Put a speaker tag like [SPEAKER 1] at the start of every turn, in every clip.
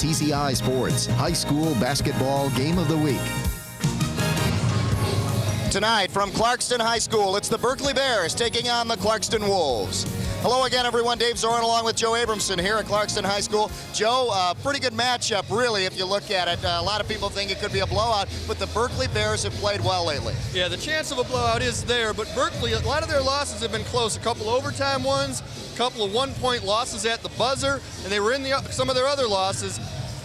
[SPEAKER 1] TCI Sports High School Basketball Game of the Week.
[SPEAKER 2] Tonight from Clarkston High School, it's the Berkley Bears taking on the Clarkston Wolves. Hello again, everyone. Dave Zorn along with Joe Abramson here at Clarkston High School. Joe, pretty good matchup, really, if you look at it. A lot of people think it could be a blowout, but the Berkley Bears have played well lately.
[SPEAKER 3] Yeah, the chance of a blowout is there, but Berkley, a lot of their losses have been close. A couple overtime ones, a couple of one-point losses at the buzzer, and they were in some of their other losses.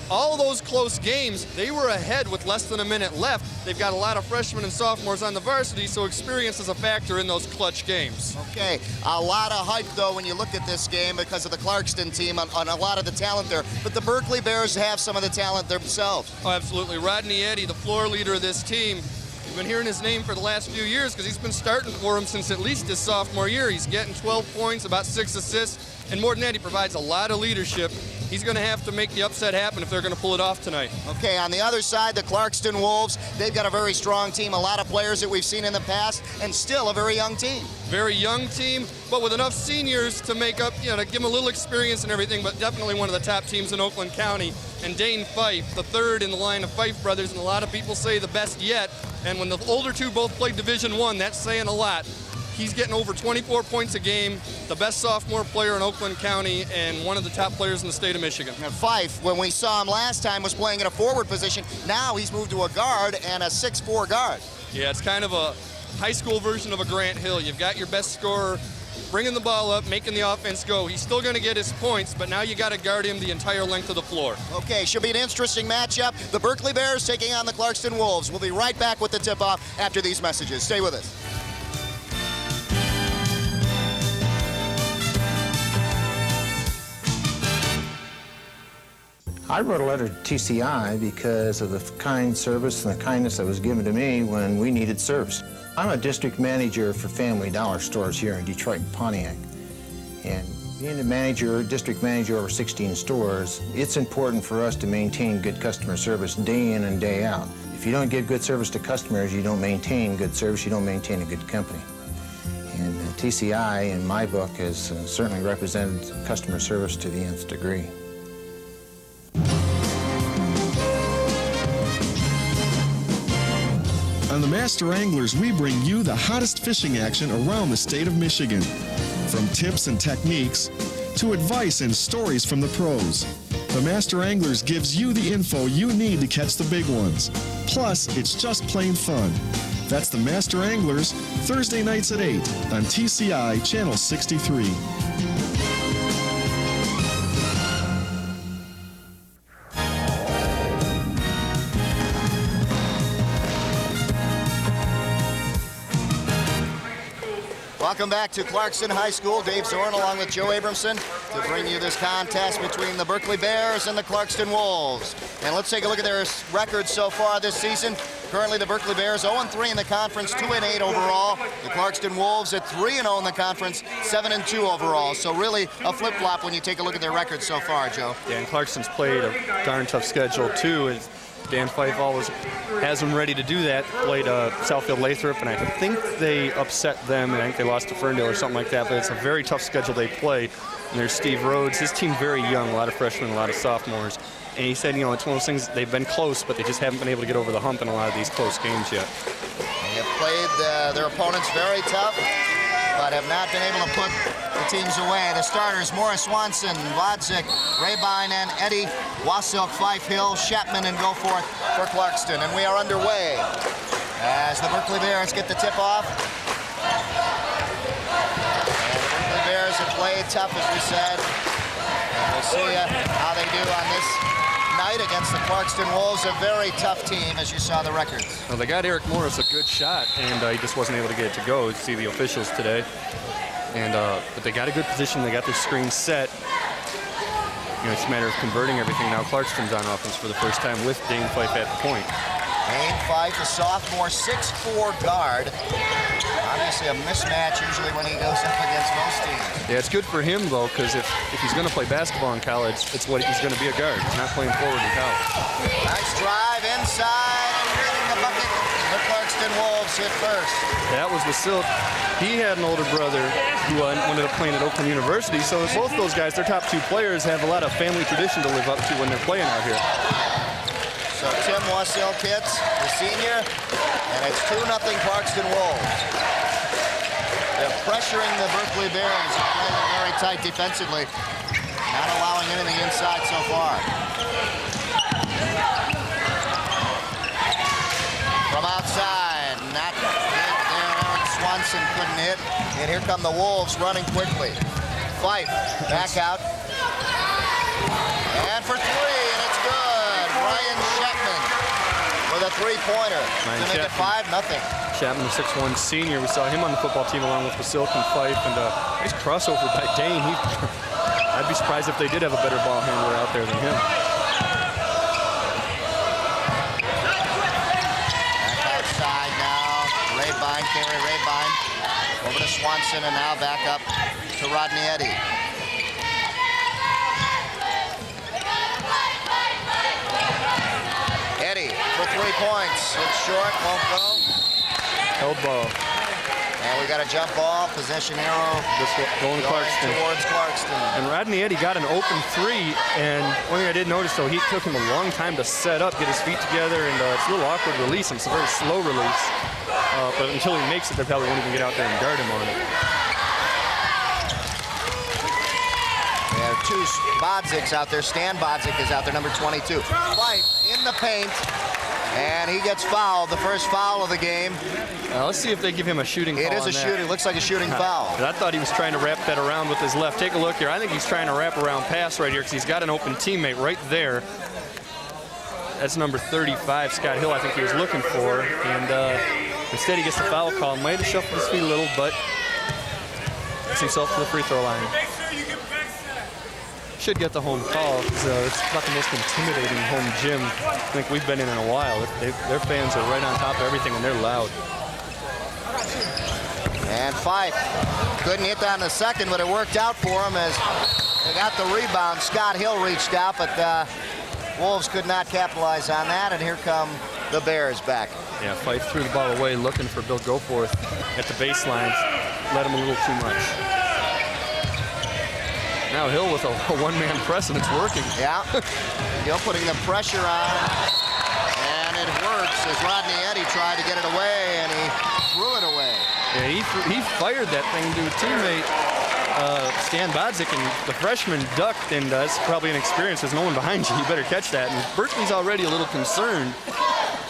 [SPEAKER 3] All of those close games, they were ahead with less than a minute left. They've got a lot of freshmen and sophomores on the varsity, so experience is a factor in those clutch games.
[SPEAKER 2] Okay, a lot of hype, though, when you look at this game because of the Clarkston team on a lot of the talent there. But the Berkley Bears have some of the talent themselves.
[SPEAKER 3] Oh, absolutely. Rodney Eddy, the floor leader of this team, we've been hearing his name for the last few years because he's been starting for them since at least his sophomore year. He's getting 12 points, about 6 assists, and more than that, he provides a lot of leadership. He's going to have to make the upset happen if they're going to pull it off tonight.
[SPEAKER 2] Okay, on the other side, the Clarkston Wolves, they've got a very strong team, a lot of players that we've seen in the past, and still a very young team.
[SPEAKER 3] Very young team, but with enough seniors to make up, to give them a little experience and everything, but definitely one of the top teams in Oakland County. And Dane Fife, the third in the line of Fife brothers, and a lot of people say the best yet. And when the older two both played Division I, that's saying a lot. He's getting over 24 points a game, the best sophomore player in Oakland County, and one of the top players in the state of Michigan.
[SPEAKER 2] Now, Fife, when we saw him last time, was playing in a forward position. Now he's moved to a guard and a 6'4" guard.
[SPEAKER 3] Yeah, it's kind of a high school version of a Grant Hill. You've got your best scorer bringing the ball up, making the offense go. He's still going to get his points, but now you got to guard him the entire length of the floor. Okay,
[SPEAKER 2] should be an interesting matchup. The Berkley Bears taking on the Clarkston Wolves. We'll be right back with the tip-off after these messages. Stay with us.
[SPEAKER 4] I wrote a letter to TCI because of the kind service and the kindness that was given to me when we needed service. I'm a district manager for Family Dollar stores here in Detroit and Pontiac. And being a district manager over 16 stores, it's important for us to maintain good customer service day in and day out. If you don't give good service to customers, you don't maintain good service, you don't maintain a good company. And TCI, in my book, has certainly represented customer service to the nth degree.
[SPEAKER 5] On the Master Anglers, we bring you the hottest fishing action around the state of Michigan. From tips and techniques to advice and stories from the pros, the Master Anglers gives you the info you need to catch the big ones. Plus, it's just plain fun. That's the Master Anglers, Thursday nights at 8 on TCI Channel 63.
[SPEAKER 2] Welcome back to Clarkston High School. Dave Zorn along with Joe Abramson to bring you this contest between the Berkley Bears and the Clarkston Wolves. And let's take a look at their records so far this season. Currently the Berkley Bears 0-3 in the conference, 2-8 overall. The Clarkston Wolves at 3-0 in the conference, 7-2 overall. So really a flip-flop when you take a look at their records so far, Joe.
[SPEAKER 6] Yeah, and Clarkston's played a darn tough schedule too. Dan Fife always has them ready to do that. Played Southfield Lathrop, and I think they upset them, and I think they lost to Ferndale or something like that, but it's a very tough schedule they play. And there's Steve Rhodes. His team's very young, a lot of freshmen, a lot of sophomores. And he said, it's one of those things, they've been close, but they just haven't been able to get over the hump in a lot of these close games yet.
[SPEAKER 2] They have played their opponents very tough, but have not been able to put the teams away. The starters, Morris Swanson, Wadzik, Rabine, and Eddie, Wassilk, Fife Hill, Shepman, and Goforth for Clarkston. And we are underway as the Berkley Bears get the tip-off. And the Berkley Bears have played tough, as we said. And we'll see how they do on this night against the Clarkston Wolves, a very tough team, as you saw the records.
[SPEAKER 6] Well, they got Eric Morris a good shot, and he just wasn't able to get it to go. See the officials today. And but they got a good position. They got their screen set. It's a matter of converting everything. Now Clarkston's on offense for the first time with Dane Fife at the point.
[SPEAKER 2] Dane Fife, a sophomore, 6'4" guard. Obviously a mismatch usually when he goes up against most teams.
[SPEAKER 6] Yeah, it's good for him, though, because if he's going to play basketball in college, he's going to be a guard. He's not playing forward in college.
[SPEAKER 2] Nice drive inside. creating the bucket. The Clarkston Wolves hit first.
[SPEAKER 6] That was the Silk. He had an older brother who ended up playing at Oakland University. So both those guys, their top two players, have a lot of family tradition to live up to when they're playing out here.
[SPEAKER 2] So Tim Wasilk hits, the senior, and it's 2-0 Clarkston Wolves. They're pressuring the Berkley Bears, playing very tight defensively, not allowing anything inside so far. From outside, not hit there. Eric Swanson couldn't hit. And here come the Wolves running quickly. Fife back out. And for three, and it's good. Ryan Chapman with a three-pointer to make it 5-0.
[SPEAKER 6] Chapman, the 6'1 senior. We saw him on the football team along with Wasilk and Fife. And nice crossover by Dane. I'd be surprised if they did have a better ball handler out there than him.
[SPEAKER 2] Kerry Rabine over to Swanson, and now back up to Rodney Eddy. Eddy for 3 points. It's short, won't go.
[SPEAKER 6] Held ball.
[SPEAKER 2] And we got a jump ball, possession arrow.
[SPEAKER 6] This one going Clarkston.
[SPEAKER 2] Towards Clarkston.
[SPEAKER 6] And Rodney Eddy got an open three, and one thing I did notice, though, he took him a long time to set up, get his feet together, and it's a little awkward release. It's a very slow release. But until he makes it, they probably won't even get out there and guard him on it.
[SPEAKER 2] There are two Bodziks out there. Stan Bodzik is out there, number 22. Fight in the paint, and he gets fouled, the first foul of the game.
[SPEAKER 6] Let's see if they give him a shooting foul.
[SPEAKER 2] It is a shooting, looks like a shooting foul.
[SPEAKER 6] I thought he was trying to wrap that around with his left. Take a look here. I think he's trying to wrap around pass right here because he's got an open teammate right there. That's number 35, Scott Hill, I think he was looking for. And instead he gets the foul call. Might have shuffled his feet a little, but gets himself to the free throw line. Should get the home call because it's not the most intimidating home gym I think we've been in a while. Their fans are right on top of everything, and they're loud.
[SPEAKER 2] And Fife couldn't hit that in the second, but it worked out for him as they got the rebound. Scott Hill reached out, but Wolves could not capitalize on that, and here come the Bears back.
[SPEAKER 6] Yeah, Fife threw the ball away looking for Bill Goforth at the baseline. Let him a little too much. Now Hill with a one-man press, and it's working.
[SPEAKER 2] Yeah, Hill putting the pressure on, and it works as Rodney Eddy tried to get it away, and he threw it away.
[SPEAKER 6] Yeah, he fired that thing to a teammate, Stan Bodzik, and the freshman ducked, and that's probably an experience. There's no one behind you. You better catch that. And Berkley's already a little concerned.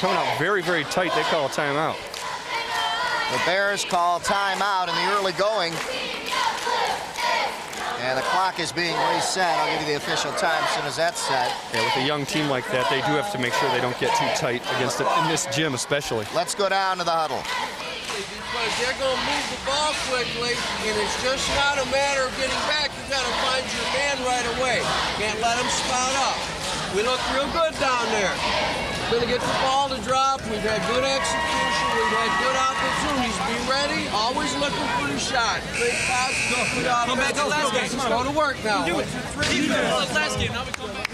[SPEAKER 6] Coming out very, very tight. They call a timeout.
[SPEAKER 2] The Bears call timeout in the early going. And the clock is being reset. I'll give you the official time as soon as that's set.
[SPEAKER 6] Yeah, with a young team like that, they do have to make sure they don't get too tight against it, in this gym especially.
[SPEAKER 2] Let's go down to the huddle.
[SPEAKER 7] Because they're going to move the ball quickly, and it's just not a matter of getting back. You got to find your man right away. Can't let them spout up. We look real good down there. We're going to get the ball to drop. We've had good execution. We've had good opportunities. Be ready. Always looking for the shot. Big pass. Come back to last game. Go to work now.
[SPEAKER 8] Last game. Now we come back.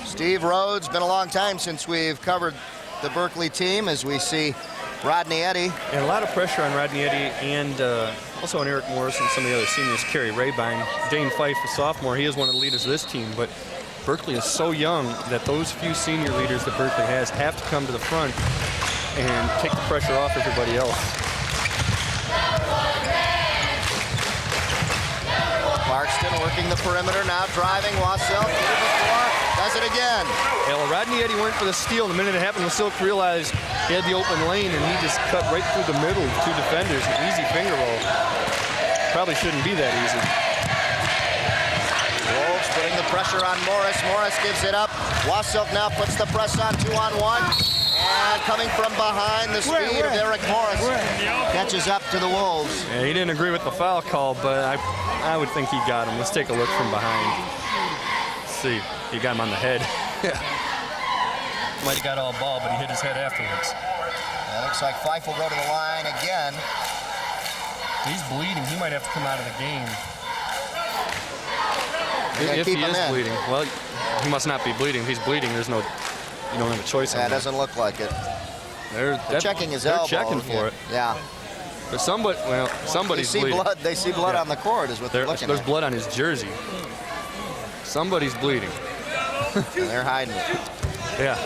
[SPEAKER 2] Steve Rhodes, been a long time since we've covered the Berkley team as we see Rodney Eddy.
[SPEAKER 6] And a lot of pressure on Rodney Eddy and also on Eric Morris and some of the other seniors. Kerry Rabine, Dane Fife, a sophomore. He is one of the leaders of this team, but Berkley is so young that those few senior leaders that Berkley has have to come to the front and take the pressure off everybody else.
[SPEAKER 2] Clarkston working the perimeter, now driving. Wasilk does it again.
[SPEAKER 6] Yeah, well, Rodney Eddy went for the steal. The minute it happened, Wasilk realized he had the open lane, and he just cut right through the middle of two defenders. An easy finger roll. Probably shouldn't be that easy.
[SPEAKER 2] Wolves putting the pressure on Morris. Morris gives it up. Wasilk now puts the press on 2-on-1. And coming from behind, the speed of Eric Morris catches up to the Wolves.
[SPEAKER 6] Yeah, he didn't agree with the foul call, but I would think he got him. Let's take a look from behind. Let's see. He got him on the head. Might have got all ball, but he hit his head afterwards.
[SPEAKER 2] It looks like Fife will go to the line again.
[SPEAKER 6] He's bleeding. He might have to come out of the game. If
[SPEAKER 2] Keep
[SPEAKER 6] he
[SPEAKER 2] him
[SPEAKER 6] is
[SPEAKER 2] in.
[SPEAKER 6] bleeding. Well, he must not be bleeding. If he's bleeding, you don't have a choice.
[SPEAKER 2] That doesn't look like it. They're checking his elbow.
[SPEAKER 6] They're checking for it.
[SPEAKER 2] Yeah.
[SPEAKER 6] But somebody's bleeding.
[SPEAKER 2] Blood. They see blood on the court is what they're looking
[SPEAKER 6] There's
[SPEAKER 2] at.
[SPEAKER 6] blood on his jersey. Somebody's bleeding.
[SPEAKER 2] And they're hiding it.
[SPEAKER 6] Yeah.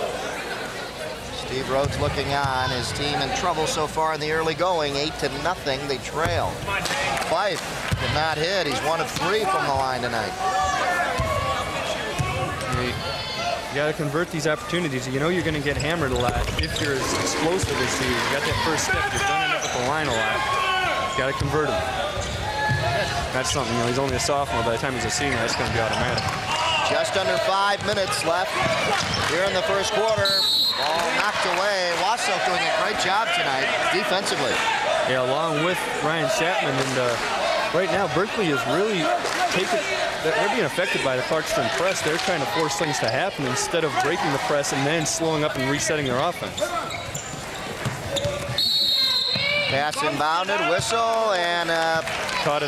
[SPEAKER 2] Steve Rhodes looking on. His team in trouble so far in the early going. 8-0. They trail. Fife did not hit. He's 1 of 3 from the line tonight.
[SPEAKER 6] You got to convert these opportunities. You know you're going to get hammered a lot if you're as explosive as he is. You got that first step. You're running up at the line a lot. You got to convert him. That's something. You know, he's only a sophomore. By the time he's a senior, that's going to be automatic.
[SPEAKER 2] Just under 5 minutes left here in the first quarter. Ball knocked away. Wassow doing a great job tonight defensively.
[SPEAKER 6] Yeah, along with Ryan Chapman. And right now, Berkley is really they're being affected by the Clarkston press. They're trying to force things to happen instead of breaking the press and then slowing up and resetting their offense.
[SPEAKER 2] Pass inbounded, whistle, and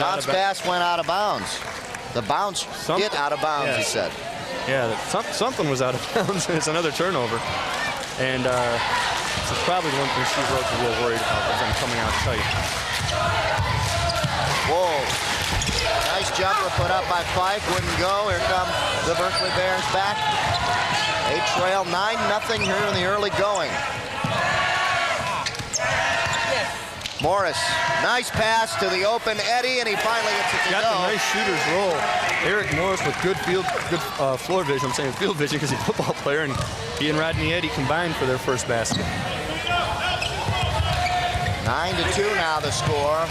[SPEAKER 2] bounce pass went out of bounds. The bounce hit out of bounds, he said.
[SPEAKER 6] Yeah, something was out of bounds. It's another turnover. And this is probably the one thing Steve Rhodes is a little worried about is them coming out tight.
[SPEAKER 2] Whoa. Nice jumper put up by Fife. Wouldn't go. Here come the Berkley Bears back. They trail 9-0 here in the early going. Morris, nice pass to the open Eddie, and he finally gets it to go.
[SPEAKER 6] Got the nice shooter's roll. Eric Morris with good floor vision. I'm saying field vision because he's a football player, and he and Rodney Eddy combined for their first basket.
[SPEAKER 2] 9-2 now the score.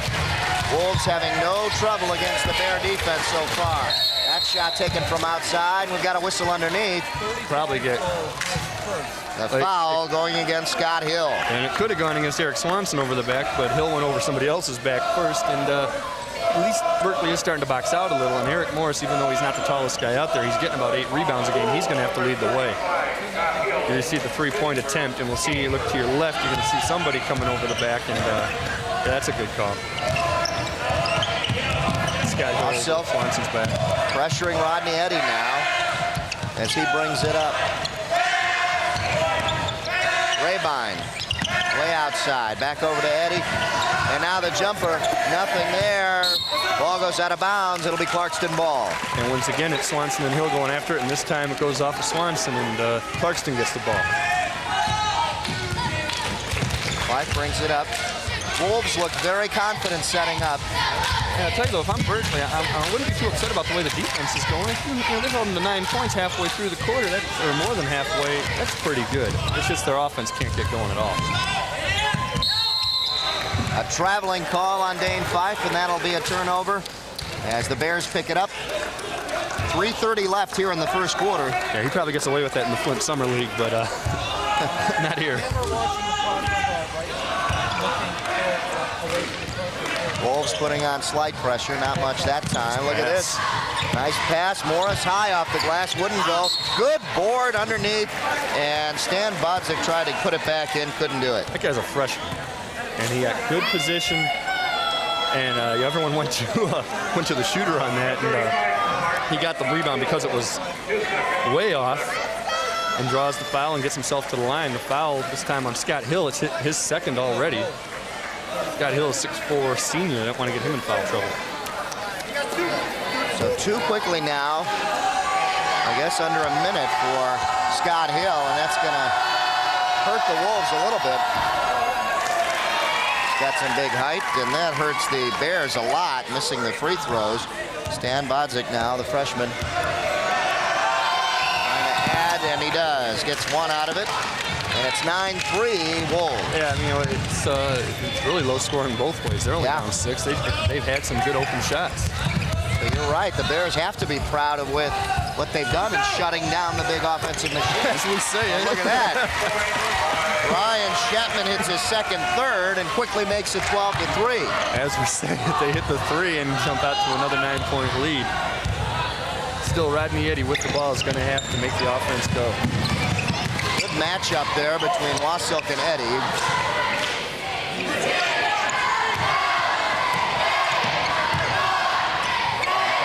[SPEAKER 2] Wolves having no trouble against the Bear defense so far. That shot taken from outside. We've got a whistle underneath.
[SPEAKER 6] Probably get
[SPEAKER 2] the foul going against Scott Hill.
[SPEAKER 6] And it could have gone against Eric Swanson over the back, but Hill went over somebody else's back first. And at least Berkley is starting to box out a little. And Eric Morris, even though he's not the tallest guy out there, he's getting about 8 rebounds a game. He's going to have to lead the way. You see the three-point attempt, and we'll see, look to your left, you're going to see somebody coming over the back, and yeah, that's a good call. Scott Hill, Swanson's back.
[SPEAKER 2] Pressuring Rodney Eddy now as he brings it up. Rabine, way outside, back over to Eddy. And now the jumper, nothing there. Ball goes out of bounds. It'll be Clarkston ball.
[SPEAKER 6] And once again, it's Swanson and Hill going after it, and this time it goes off of Swanson, and Clarkston gets the ball.
[SPEAKER 2] Fife brings it up. Wolves look very confident setting up.
[SPEAKER 6] Yeah, I'll tell you though, if I'm Berkley, I wouldn't be too upset about the way the defense is going. You know, they're holding to 9 points halfway through the quarter, or more than halfway. That's pretty good. It's just their offense can't get going at all.
[SPEAKER 2] A traveling call on Dane Fife, and that'll be a turnover as the Bears pick it up. 3:30 left here in the first quarter.
[SPEAKER 6] Yeah, he probably gets away with that in the Flint Summer League, but not here.
[SPEAKER 2] Wolves putting on slight pressure, not much that time. Look at this. Nice pass. Morris high off the glass, wouldn't go. Good board underneath, and Stan Bodzik tried to put it back in, couldn't do it.
[SPEAKER 6] That guy's a freshman, and he got good position, and everyone went to the shooter on that, and he got the rebound because it was way off, and draws the foul and gets himself to the line. The foul this time on Scott Hill. It's his second already. Scott Hill is 6'4" senior. I don't want to get him in foul trouble.
[SPEAKER 2] So too quickly now. I guess under a minute for Scott Hill, and that's going to hurt the Wolves a little bit. He's got some big height, and that hurts the Bears a lot, missing the free throws. Stan Bodzik now, the freshman. Trying to add, and he does. Gets one out of it. And it's 9-3 Wolves.
[SPEAKER 6] Yeah, you know, it's really low scoring both ways. They're only down 6. They've had some good open shots.
[SPEAKER 2] But you're right. The Bears have to be proud of with what they've done in shutting down the big offensive machine.
[SPEAKER 6] As we say,
[SPEAKER 2] look at that. Ryan Chapman hits his second third and quickly makes it 12-3.
[SPEAKER 6] As we say, they hit the 3 and jump out to another 9-point lead. Still, Rodney Eddy with the ball is going to have to make the offense go.
[SPEAKER 2] Good matchup there between Wassilk and Eddy.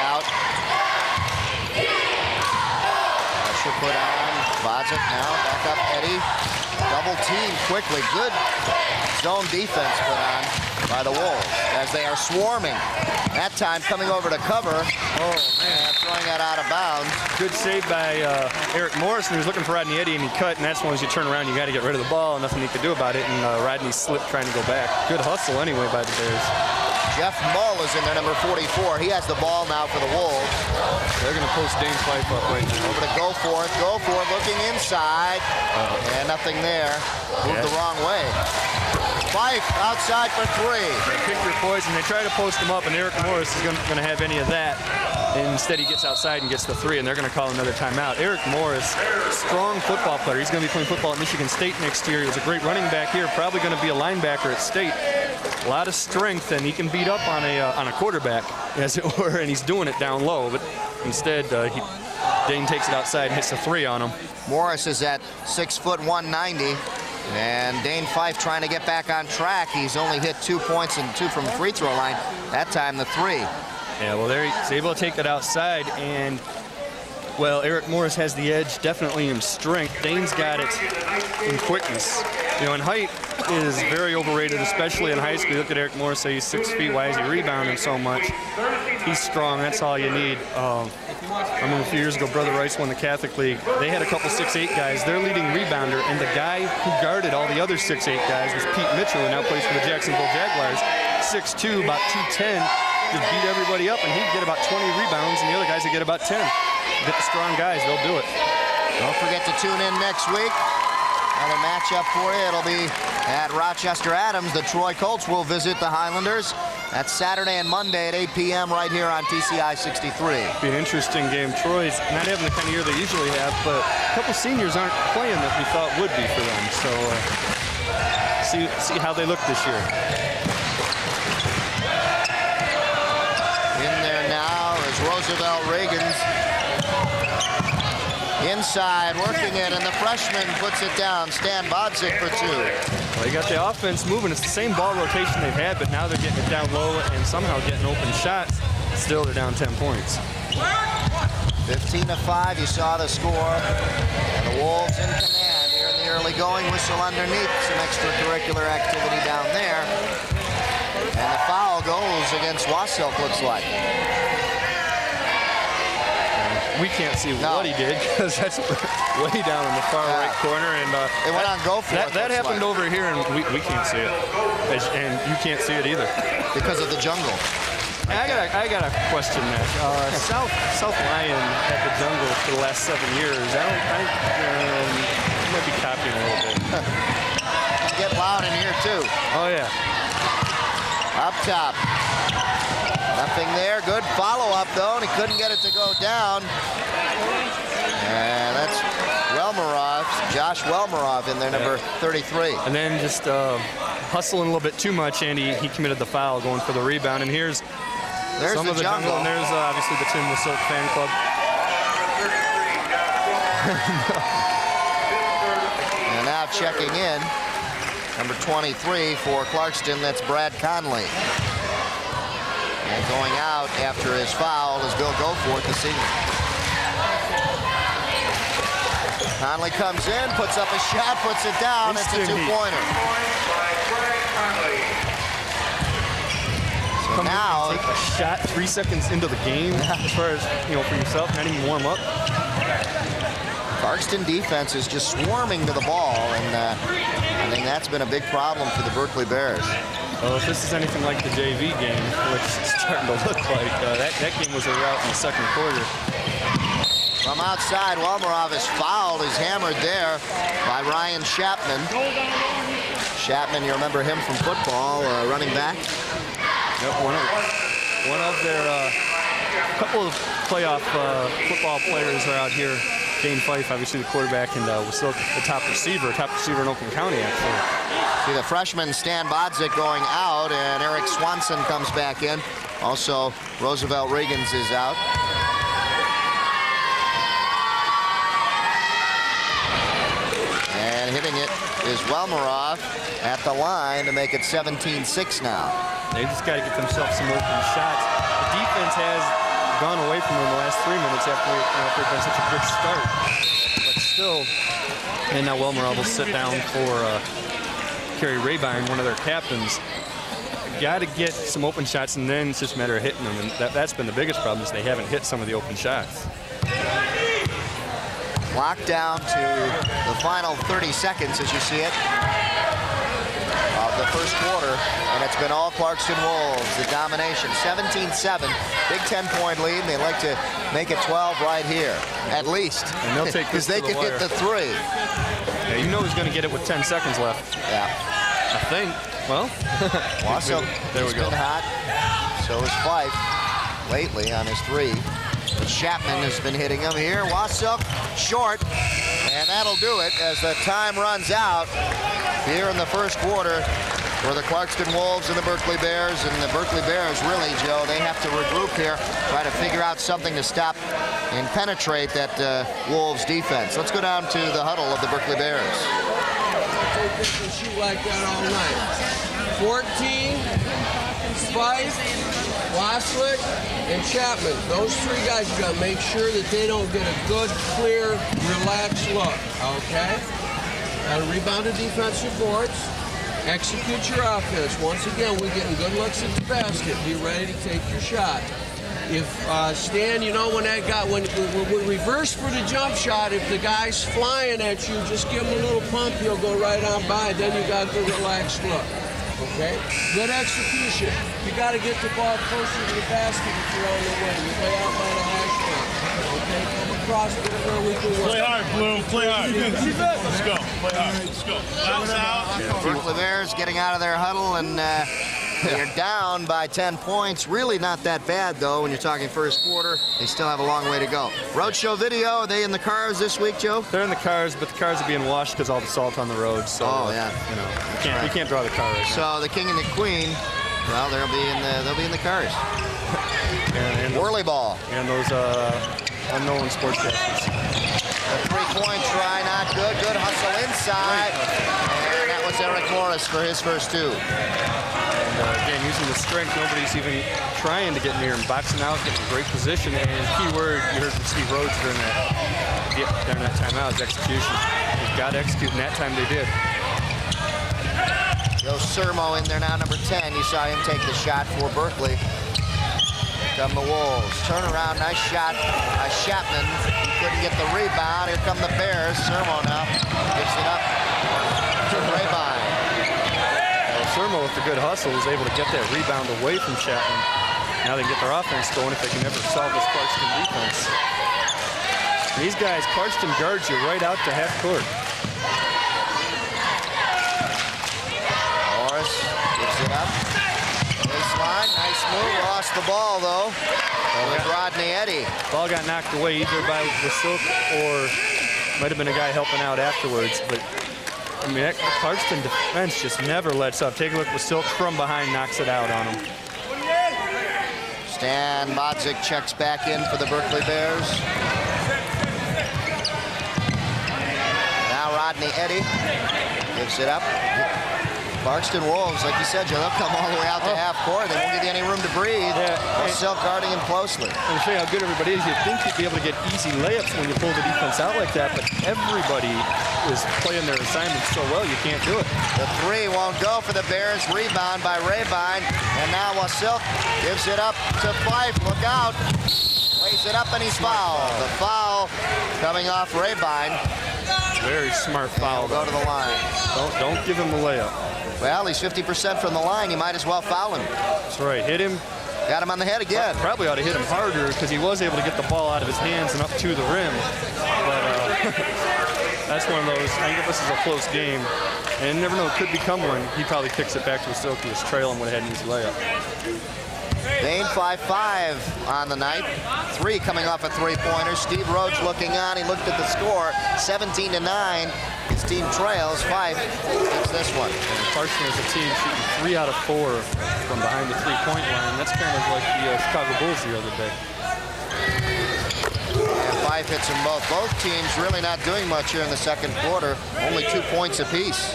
[SPEAKER 2] Out. Pressure put on. Bodzik now back up Eddy. Double team quickly. Good zone defense put on by the Wolves as they are swarming. That time coming over to cover. Oh, man, throwing that out of bounds.
[SPEAKER 6] Good save by Eric Morrison. He was looking for Rodney Eddy, and he cut, and that's when you turn around, you got to get rid of the ball, and nothing he could do about it, and Rodney slipped trying to go back. Good hustle anyway by the Bears.
[SPEAKER 2] Jeff Mull is in there, number 44. He has the ball now for the Wolves.
[SPEAKER 6] They're going to post Dane Fife up right now.
[SPEAKER 2] Over to Goforth, looking inside, and nothing there. Moved the wrong way. Fife outside for 3.
[SPEAKER 6] They pick their poison. They try to post him up, and Eric Morris is going to have any of that. Instead, he gets outside and gets the 3, and they're going to call another timeout. Eric Morris, strong football player. He's going to be playing football at Michigan State next year. He was a great running back here, probably going to be a linebacker at State. A lot of strength, and he can beat up on a quarterback, as it were, and he's doing it down low. But instead, Dane takes it outside and hits a 3 on him.
[SPEAKER 2] Morris is at 6 foot 190. And Dane Fife trying to get back on track. He's only hit 2 points and 2 from the free throw line. That time the 3.
[SPEAKER 6] Yeah, well, there he's able to take it outside, and well, Eric Morris has the edge definitely in strength. Dane's got it in quickness. You know, and height is very overrated, especially in high school. Look at Eric Morris, say he's 6 feet. Why is he rebounding so much? He's strong. That's all you need. I remember a few years ago, Brother Rice won the Catholic League. They had a couple 6'8" guys. Their leading rebounder, and the guy who guarded all the other 6'8" guys was Pete Mitchell, who now plays for the Jacksonville Jaguars. 6'2", about 210. Just beat everybody up, and he'd get about 20 rebounds, and the other guys would get about 10. Get the strong guys, they'll do it.
[SPEAKER 2] Don't forget to tune in next week. Another matchup for you. It'll be at Rochester Adams. The Troy Colts will visit the Highlanders. That's Saturday and Monday at 8 p.m. right here on TCI 63.
[SPEAKER 6] Be an interesting game. Troy's not having the kind of year they usually have, but a couple seniors aren't playing that we thought would be for them. So see how they look this year.
[SPEAKER 2] In there now is Roosevelt Reagans. Inside, working it, and the freshman puts it down. Stan Bodzik for 2.
[SPEAKER 6] Well, they got the offense moving. It's the same ball rotation they've had, but now they're getting it down low and somehow getting open shots. Still, they're down 10 points.
[SPEAKER 2] 15-5, you saw the score. And the Wolves in command here in the early going. Whistle underneath, some extracurricular activity down there. And the foul goes against Wassilk, looks like.
[SPEAKER 6] We can't see what he did because that's way down in the far right corner. And
[SPEAKER 2] it went on Goforth.
[SPEAKER 6] That happened over here, and we can't see it. And you can't see it either.
[SPEAKER 2] Because of the jungle.
[SPEAKER 6] I got a question, Matt. South Lyon had the jungle for the last 7 years. I might be copying a little bit.
[SPEAKER 2] Get loud in here, too.
[SPEAKER 6] Oh, yeah.
[SPEAKER 2] Up top. Nothing there. Good follow-up, though, and he couldn't get it to go down. And that's Josh Welmarov in there, number 33.
[SPEAKER 6] And then just hustling a little bit too much, and he committed the foul going for the rebound. And there's some of the jungle, and there's obviously the Tim Wassilk fan club.
[SPEAKER 2] And now checking in, number 23 for Clarkston, that's Brad Conley. And going out after his foul is Bill Goforth, the senior. Conley comes in, puts up a shot, puts it down. It's a 2-pointer. So now
[SPEAKER 6] take a shot 3 seconds into the game, as far as for yourself, not even warm up.
[SPEAKER 2] Clarkston defense is just swarming to the ball, and I think that's been a big problem for the Berkley Bears.
[SPEAKER 6] Well, if this is anything like the JV game, which it's starting to look like, that game was a rout in the second quarter.
[SPEAKER 2] From outside, Welmarov is fouled. He's hammered there by Ryan Chapman. Chapman, you remember him from football, running back?
[SPEAKER 6] Yep, one of their couple of playoff football players are out here. Dane Fife, obviously the quarterback, and Wassilk, the top receiver in Oakland County, actually.
[SPEAKER 2] See the freshman Stan Bodzik going out, and Eric Swanson comes back in. Also, Roosevelt Reagans is out. And hitting it is Welmarov at the line to make it 17-6 now.
[SPEAKER 6] They just got to get themselves some open shots. The defense has gone away from them the last 3 minutes after they've been such a good start. But still, And now Wilmer will sit down for Kerry Rabine, one of their captains. Got to get some open shots, and then it's just a matter of hitting them. And that's been the biggest problem, is they haven't hit some of the open shots.
[SPEAKER 2] Locked down to the final 30 seconds, as you see it, of the first quarter, and it's been all Clarkston Wolves. The domination, 17-7, big 10-point lead, and they'd like to make it 12 right here, at least.
[SPEAKER 6] And they'll take
[SPEAKER 2] because they could hit the 3.
[SPEAKER 6] Yeah, you know he's going to get it with 10 seconds left.
[SPEAKER 2] Yeah.
[SPEAKER 6] I think. Well,
[SPEAKER 2] also,
[SPEAKER 6] there we go.
[SPEAKER 2] Been hot. So is Fife lately on his 3. But Chapman has been hitting him here. Wassilk short, and that'll do it as the time runs out here in the first quarter for the Clarkston Wolves and the Berkley Bears. And the Berkley Bears, really, Joe, they have to regroup here, try to figure out something to stop and penetrate that Wolves defense. Let's go down to the huddle of the Berkley Bears.
[SPEAKER 7] They can shoot like that all night. 14, Fife, Waslick, and Chapman. Those 3 guys, you got to make sure that they don't get a good, clear, relaxed look, okay? Got to rebound the defensive boards. Execute your offense. Once again, we're getting good looks at the basket. Be ready to take your shot. If Stan, you know, when we reverse for the jump shot, if the guy's flying at you, just give him a little pump, he'll go right on by. Then you got the relaxed look. Okay? Good execution. You got to get the ball closer to the basket if you're on the wing. You play out by the hash mark. Okay? Come across, get it where we can work.
[SPEAKER 9] Play hard, Blue. Play hard. Let's go. Play hard. Let's go. Bounce out.
[SPEAKER 2] Berkley Bears getting out of their huddle, and they're down by 10 points. Really not that bad, though, when you're talking first quarter. They still have a long way to go. Roadshow Video, are they in the cars this week, Joe?
[SPEAKER 6] They're in the cars, but the cars are being washed because all the salt on the road. So,
[SPEAKER 2] yeah.
[SPEAKER 6] You know, we can't draw the car right now.
[SPEAKER 2] So the King and the Queen, well, they'll be in the cars.
[SPEAKER 6] And
[SPEAKER 2] Whirly ball.
[SPEAKER 6] And those unknown sportscasters.
[SPEAKER 2] The 3-point try, not good. Good hustle inside. And that was Eric Morris for his first 2.
[SPEAKER 6] Again, using the strength, nobody's even trying to get near him. Boxing out, getting great position, and key word you heard from Steve Rhodes during that timeout is execution. They've got to execute, and that time they did.
[SPEAKER 2] Joe Sermo in there now, number 10. You saw him take the shot for Berkley. Here come the Wolves. Turnaround, nice shot by Chapman. He couldn't get the rebound. Here come the Bears. Sermo now gives it up to Rabine.
[SPEAKER 6] Sermo, with the good hustle, was able to get that rebound away from Chapman. Now they can get their offense going if they can ever solve this Clarkston defense. These guys, Clarkston guards you right out to half court.
[SPEAKER 2] Morris gives it up. Baseline, nice move. Lost the ball, though, with Rodney Eddy.
[SPEAKER 6] Ball got knocked away either by Wasilk or might have been a guy helping out afterwards, but I mean, that Clarkston defense just never lets up. Take a look, Wasilk from behind knocks it out on him.
[SPEAKER 2] Stan Bodzik checks back in for the Berkley Bears. Now Rodney Eddy gives it up. Clarkston Wolves, like you said, Joe, they'll come all the way out to half court. They won't give you any room to breathe. Wasilk guarding him closely.
[SPEAKER 6] And to show you how good everybody is, you'd think you'd be able to get easy layups when you pull the defense out like that, but everybody is playing their assignments so well, you can't do it.
[SPEAKER 2] The 3 won't go for the Bears. Rebound by Rabine. And now Wasilk gives it up to Fife. Look out. Lays it up and he's fouled. The foul coming off Rabine.
[SPEAKER 6] Very smart foul.
[SPEAKER 2] Go to the line.
[SPEAKER 6] Don't give him the layup.
[SPEAKER 2] Well, he's 50% from the line. You might as well foul him.
[SPEAKER 6] That's right. Hit him.
[SPEAKER 2] Got him on the head again.
[SPEAKER 6] Probably ought to hit him harder because he was able to get the ball out of his hands and up to the rim. But that's one of those. I think this is a close game. And you never know, it could become one. He probably kicks it back to Wasilk. He was trailing, would have had an easy layup.
[SPEAKER 2] Dane 5-5 on the night. 3 coming off a 3-pointer. Steve Rhodes looking on. He looked at the score. 17-9. His team trails. Fife takes this one.
[SPEAKER 6] And Clarkston is a team shooting 3 out of 4 from behind the 3-point line. That's kind of like the Chicago Bulls the other day.
[SPEAKER 2] And Fife hits them both. Both teams really not doing much here in the second quarter. Only 2 points apiece.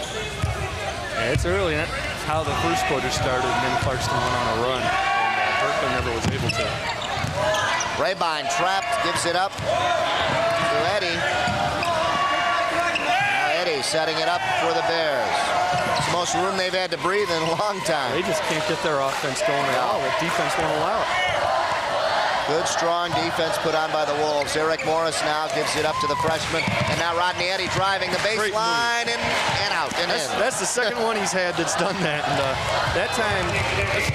[SPEAKER 6] Yeah, it's early. That's how the first quarter started, and then Clarkston went on a run. Berkley never was able to.
[SPEAKER 2] Rabine trapped, gives it up to Eddy. Eddie setting it up for the Bears. It's the most room they've had to breathe in a long time.
[SPEAKER 6] They just can't get their offense going at all. The defense won't allow it.
[SPEAKER 2] Good, strong defense put on by the Wolves. Eric Morris now gives it up to the freshman. And now Rodney Eddy driving the baseline and out and in.
[SPEAKER 6] That's the second one he's had that's done that. And that time,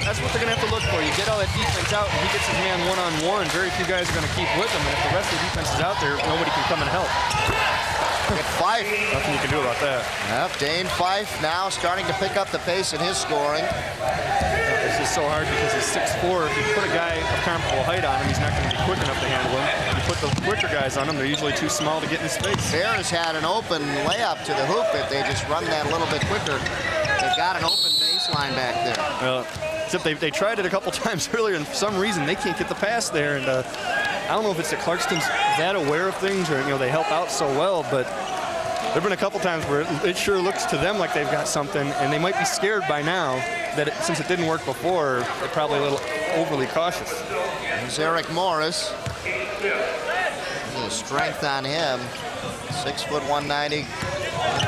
[SPEAKER 6] that's what they're going to have to look for. You get all that defense out, and he gets his man one-on-one. Very few guys are going to keep with him. And if the rest of the defense is out there, nobody can come and help.
[SPEAKER 2] Get Fife.
[SPEAKER 6] Nothing you can do about that.
[SPEAKER 2] Yep, Dane Fife now starting to pick up the pace in his scoring.
[SPEAKER 6] It's just so hard because he's 6'4". If you put a guy of comparable height on him, he's not going to be quick enough to handle him. You put the quicker guys on him, they're usually too small to get in his face.
[SPEAKER 2] Bears had an open layup to the hoop. If they just run that a little bit quicker, they've got an open baseline back there.
[SPEAKER 6] Except they tried it a couple times earlier, and for some reason they can't get the pass there. And I don't know if it's that Clarkston's that aware of things, or they help out so well, but there have been a couple times where it sure looks to them like they've got something, and they might be scared by now that since it didn't work before, they're probably a little overly cautious.
[SPEAKER 2] There's Eric Morris. Strength on him. 6 foot 190.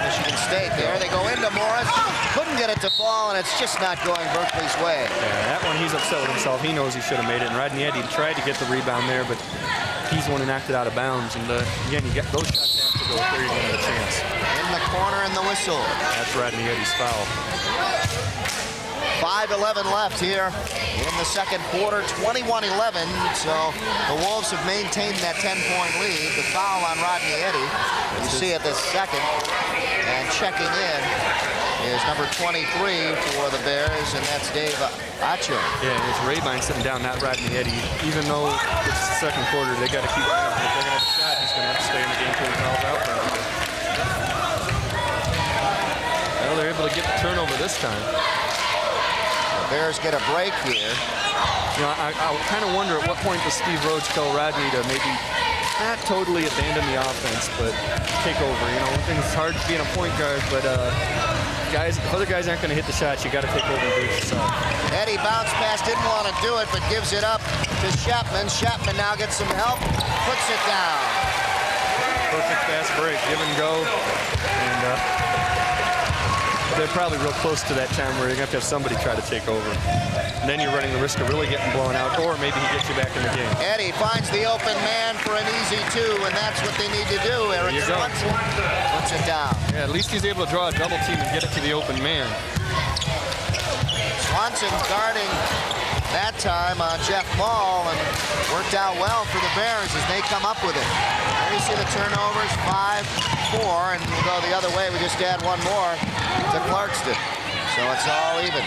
[SPEAKER 2] Michigan State. There they go into Morris. Couldn't get it to fall, and it's just not going Berkley's way.
[SPEAKER 6] Yeah, that one he's upset with himself. He knows he should have made it. And Rodney Eddy tried to get the rebound there, but he's the one who knocked it out of bounds. And again, you get those shots have to go if you're going to have a chance.
[SPEAKER 2] In the corner and the whistle.
[SPEAKER 6] That's Rodney Eddy's foul.
[SPEAKER 2] 5:11 left here in the second quarter, 21-11. So the Wolves have maintained that 10-point lead. The foul on Rodney Eddy, you see it this second. And checking in is number 23 for the Bears, and that's Dave Acho.
[SPEAKER 6] Yeah, it's Rabine sitting down, not Rodney Eddy. Even though it's the second quarter, they got to keep him. If they're going to have a shot, he's going to have to stay in the game until he fouls out. Well, they're able to get the turnover this time.
[SPEAKER 2] Bears get a break here.
[SPEAKER 6] I kind of wonder at what point does Steve Rhodes tell Rodney to maybe not totally abandon the offense, but take over. One thing it's hard being a point guard, but if other guys aren't going to hit the shots, you got to take over and do it yourself.
[SPEAKER 2] Eddie bounce pass, didn't want to do it, but gives it up to Chapman. Chapman now gets some help, puts it down.
[SPEAKER 6] Perfect fast break, give and go, and they're probably real close to that time where you're going to have somebody try to take over. And then you're running the risk of really getting blown out, or maybe he gets you back in the game.
[SPEAKER 2] Eddie finds the open man for an easy two, and that's what they need to do. Eric Swanson puts it down.
[SPEAKER 6] Yeah, at least he's able to draw a double team and get it to the open man.
[SPEAKER 2] Swanson guarding that time on Jeff Maul, and worked out well for the Bears as they come up with it. There you see the turnovers, 5-4, and we'll go the other way. We just add one more to Clarkston. So it's all even.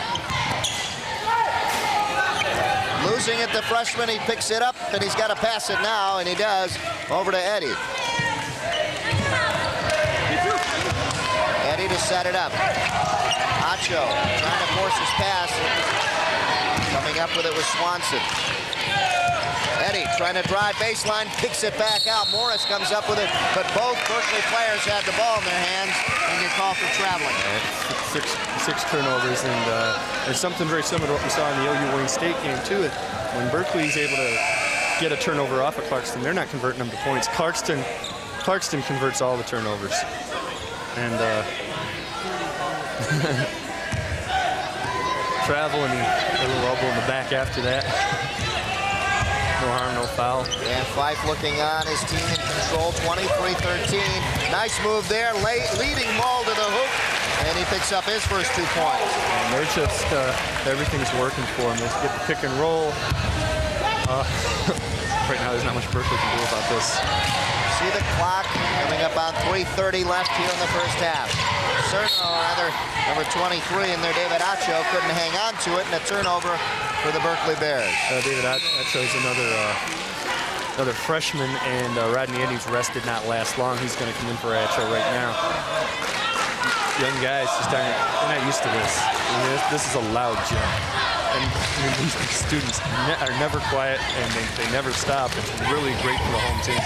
[SPEAKER 2] Losing it, the freshman, he picks it up, and he's got to pass it now, and he does, over to Eddie. Eddie to set it up. Acho trying to force his pass. Coming up with it was Swanson. Eddie trying to drive baseline, picks it back out. Morris comes up with it, but both Berkley players had the ball in their hands and get called for traveling.
[SPEAKER 6] Six turnovers, and there's something very similar to what we saw in the OU Wayne State game, too. When Berkley's able to get a turnover off of Clarkston, they're not converting them to points. Clarkston converts all the turnovers. And travel and a little elbow in the back after that. No harm, no foul.
[SPEAKER 2] And Fife looking on, his team in control, 23-13. Nice move there, leading Maul to the hoop, and he picks up his first 2 points.
[SPEAKER 6] And they're just, everything's working for them. They get the pick and roll. Right now, there's not much Berkley can do about this.
[SPEAKER 2] See the clock coming up on 3:30 left here in the first half. Number 23 in there, David Acho, couldn't hang on to it, and a turnover for the Berkley Bears.
[SPEAKER 6] David Acho is another freshman, and Rodney Eddy's rest did not last long. He's going to come in for Acho right now. Young guys just they're not used to this. This is a loud gym. And these students are never quiet, and they never stop. It's really great for the home team.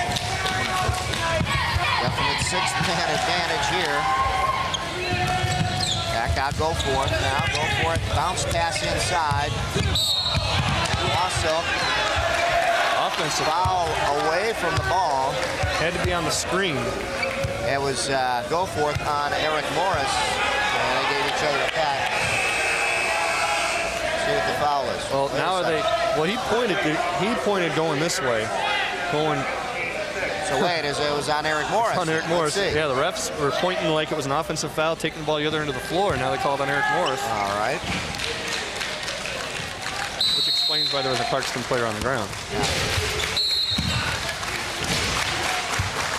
[SPEAKER 2] Definite six-man advantage here. Back out, go for it now, go for it. Bounce pass inside. Also,
[SPEAKER 6] offensive
[SPEAKER 2] foul away from the ball.
[SPEAKER 6] Had to be on the screen.
[SPEAKER 2] It was go forth on Eric Morris, and they gave each other a pat. See what the foul is.
[SPEAKER 6] Well, now are they? Well, he pointed going this way, going.
[SPEAKER 2] So wait, it was on Eric Morris.
[SPEAKER 6] On Eric Morris. Yeah, the refs were pointing like it was an offensive foul, taking the ball the other end of the floor, and now they call it on Eric Morris.
[SPEAKER 2] All right.
[SPEAKER 6] Which explains why there was a Clarkston player on the ground.
[SPEAKER 2] Yeah.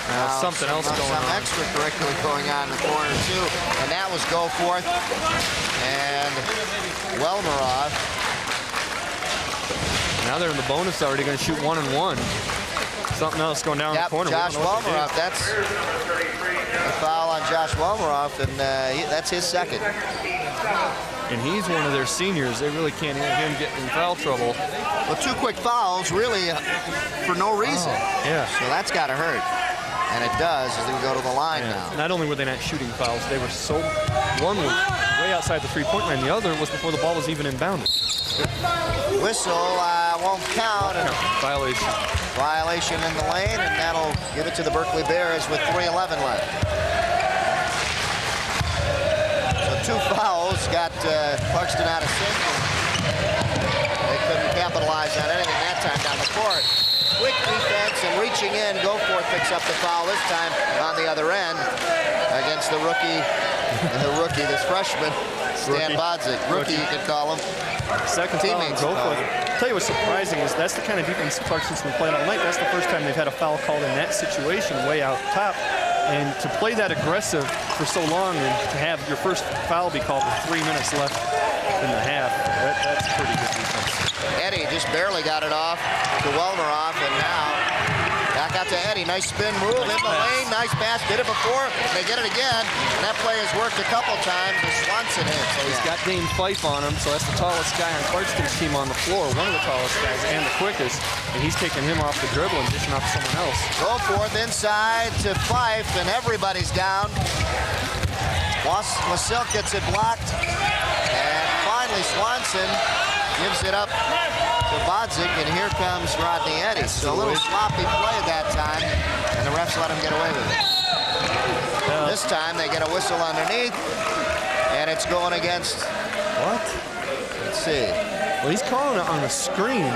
[SPEAKER 6] Now something else going on.
[SPEAKER 2] Some extracurricular going on in the corner too, and that was go forth. And Welmerov.
[SPEAKER 6] Now they're in the bonus already, going to shoot 1 and 1. Something else going down the corner.
[SPEAKER 2] Josh Welmerov. That's a foul on Josh Welmerov, and that's his second.
[SPEAKER 6] And he's one of their seniors. They really can't have him get in foul trouble.
[SPEAKER 2] Well, 2 quick fouls, really, for no reason.
[SPEAKER 6] Yeah.
[SPEAKER 2] So that's got to hurt. And it does as they go to the line now.
[SPEAKER 6] Not only were they not shooting fouls, they were so... One was way outside the three-point line. The other was before the ball was even inbounded.
[SPEAKER 2] Whistle won't count. And
[SPEAKER 6] violation.
[SPEAKER 2] Violation in the lane, and that'll give it to the Berkley Bears with 3:11 left. So 2 fouls got Clarkston out of sync. They couldn't capitalize on anything that time down the court. Quick defense and reaching in. Goforth picks up the foul this time on the other end against the rookie, this freshman, Stan Bodzik. Rookie, you could call him.
[SPEAKER 6] Second
[SPEAKER 2] teammates.
[SPEAKER 6] Goforth. I'll tell you what's surprising is that's the kind of defense Clarkston's been playing all night. That's the first time they've had a foul called in that situation, way out top. And to play that aggressive for so long and to have your first foul be called with 3 minutes left in the half, that's pretty good defense.
[SPEAKER 2] Eddie just barely got it off to Welmerov, and now back out to Eddie. Nice spin move in the lane. Nice pass. Did it before. They get it again. And that play has worked a couple times. And Swanson hits.
[SPEAKER 6] So he's got Dane Fife on him, so that's the tallest guy on Clarkston's team on the floor. One of the tallest guys and the quickest. And he's taking him off the dribble and dishing off to someone else.
[SPEAKER 2] Go forth inside to Fife, and everybody's down. Wasilk gets it blocked. And finally Swanson gives it up to Bodzik, and here comes Rodney Eddy. So a little sloppy play that time, and the refs let him get away with it. This time they get a whistle underneath, and it's going against...
[SPEAKER 6] What?
[SPEAKER 2] Let's see.
[SPEAKER 6] Well, he's calling it on the screen,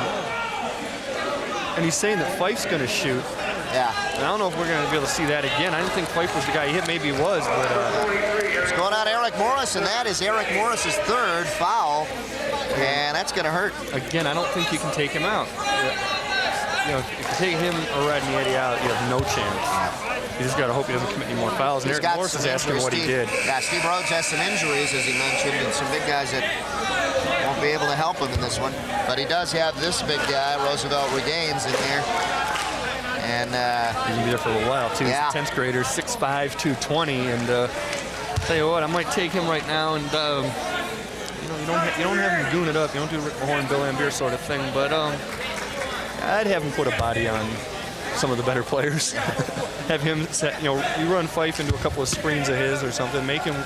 [SPEAKER 6] and he's saying that Fife's going to shoot.
[SPEAKER 2] Yeah.
[SPEAKER 6] And I don't know if we're going to be able to see that again. I didn't think Fife was the guy he hit. Maybe he was, but...
[SPEAKER 2] It's going on Eric Morris, and that is Eric Morris's 3rd foul. And that's going to hurt.
[SPEAKER 6] Again, I don't think you can take him out. You know, if you take him or Rodney Eddy out, you have no chance. You just got to hope he doesn't commit any more fouls. And Eric Morris is asking what he did.
[SPEAKER 2] Yeah, Steve Rhodes has some injuries, as he mentioned, and some big guys that won't be able to help him in this one. But he does have this big guy, Roosevelt Regains, in there. And
[SPEAKER 6] he's going to be there for a little while, too.
[SPEAKER 2] Yeah.
[SPEAKER 6] He's a 10th grader, 6'5", 220. And tell you what, I might take him right now and... You don't have him goon it up. You don't do Rick Mahorn, Bill Lambier sort of thing. But I'd have him put a body on some of the better players. Have him set, you run Fife into a couple of screens of his or something. Make him,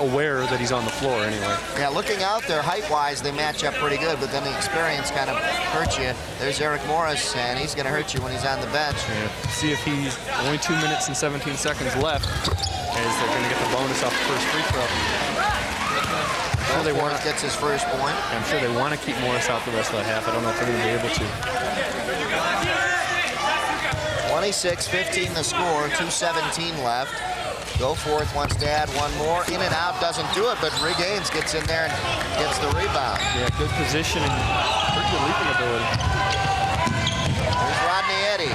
[SPEAKER 6] aware that he's on the floor anyway.
[SPEAKER 2] Yeah, looking out there, height-wise, they match up pretty good. But then the experience kind of hurts you. There's Eric Morris, and he's going to hurt you when he's on the bench.
[SPEAKER 6] Yeah. See if he's only 2 minutes and 17 seconds left, as they're going to get the bonus off the first free throw.
[SPEAKER 2] They gets his first point.
[SPEAKER 6] I'm sure they want to keep Morris out the rest of the half. I don't know if they're going to be able to.
[SPEAKER 2] 26-15 the score, 2:17 left. Goforth wants to add one more. In and out, doesn't do it, but Regains gets in there and gets the rebound.
[SPEAKER 6] Yeah, good position and pretty good leaping ability.
[SPEAKER 2] There's Rodney Eddy.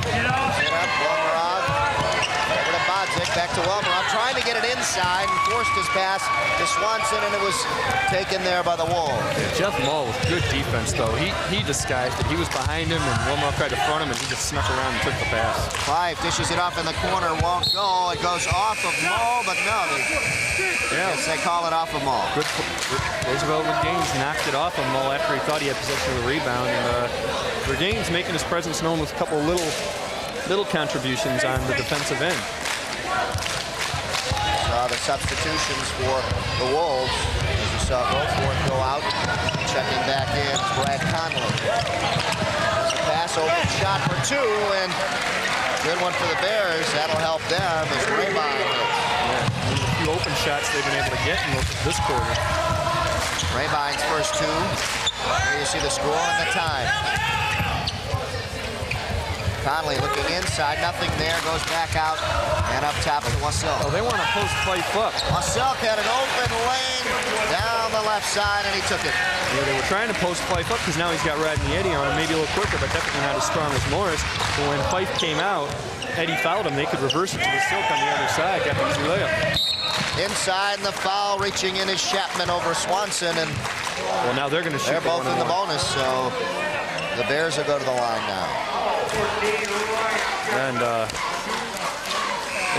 [SPEAKER 2] Set up, Welmerov. Over to Bodzik, back to Welmerov, trying to get it inside and forced his pass to Swanson, and it was taken there by the Wolves.
[SPEAKER 6] Yeah, Jeff Mull with good defense, though. He disguised it. He was behind him, and Welmerov tried to front him, and he just snuck around and took the pass.
[SPEAKER 2] Fife dishes it off in the corner, won't go. It goes off of Mull, but no, they call it off of Mull.
[SPEAKER 6] Good. Roosevelt Regains knocked it off of Mull after he thought he had possession of the rebound, and Regains making his presence known with a couple of little contributions on the defensive end.
[SPEAKER 2] The substitutions for the Wolves, as you saw Goforth go out, checking back in, Brad Conley. There's a pass, open shot for 2, and Good one for the Bears. That'll help them as Raybine hits.
[SPEAKER 6] Yeah, a few open shots they've been able to get in this quarter.
[SPEAKER 2] Raybine's first two. There you see the score and the time. Conley looking inside, nothing there, goes back out and up top to Wasil.
[SPEAKER 6] Oh, they want to post Fife up.
[SPEAKER 2] Wasil had an open lane down the left side and he took it.
[SPEAKER 6] Yeah, they were trying to post Fife up because now he's got Rodney Eddy on him, maybe a little quicker, but definitely not as strong as Morris. But when Fife came out, Eddy fouled him. They could reverse it to the silk on the other side, got the easy layup.
[SPEAKER 2] Inside and the foul, reaching in is Chapman over Swanson, and
[SPEAKER 6] well, now they're going to shoot.
[SPEAKER 2] They're both in the bonus, so the Bears will go to the line now.
[SPEAKER 6] And they're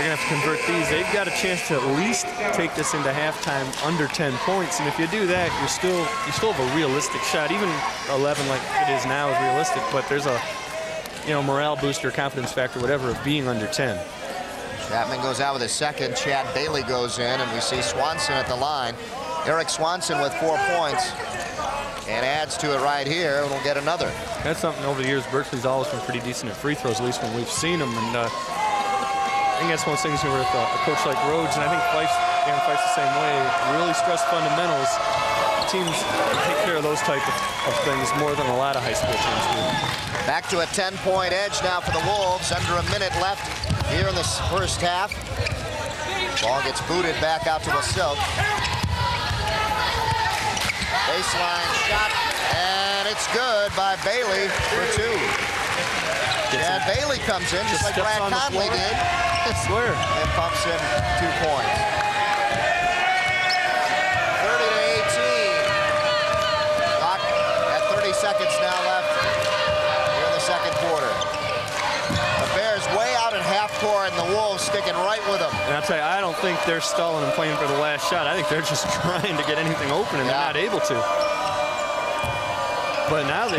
[SPEAKER 6] going to have to convert these. They've got a chance to at least take this into halftime under 10 points. And if you do that, you still have a realistic shot. Even 11 like it is now is realistic, but there's a morale booster, confidence factor, whatever, of being under 10.
[SPEAKER 2] Chapman goes out with his second. Chad Bailey goes in, and we see Swanson at the line. Eric Swanson with 4 points. And adds to it right here, and we'll get another.
[SPEAKER 6] That's something over the years. Berkley's always been pretty decent at free throws, at least when we've seen them. And I think that's one of the things with a coach like Rhodes, and I think Fife's the same way. Really stress fundamentals. Teams take care of those type of things more than a lot of high school teams do.
[SPEAKER 2] Back to a 10-point edge now for the Wolves. Under a minute left here in the first half. Ball gets booted back out to Wasil. Baseline shot, and it's good by Bailey for two. And Bailey comes in just like Brad Conley did.
[SPEAKER 6] I swear.
[SPEAKER 2] And pumps in 2 points. 30-18. Clock at 30 seconds now left here in the second quarter. The Bears way out at half court, and the Wolves sticking right with them.
[SPEAKER 6] And I'll tell you, I don't think they're stalling and playing for the last shot. I think they're just trying to get anything open, and they're not able to. But now they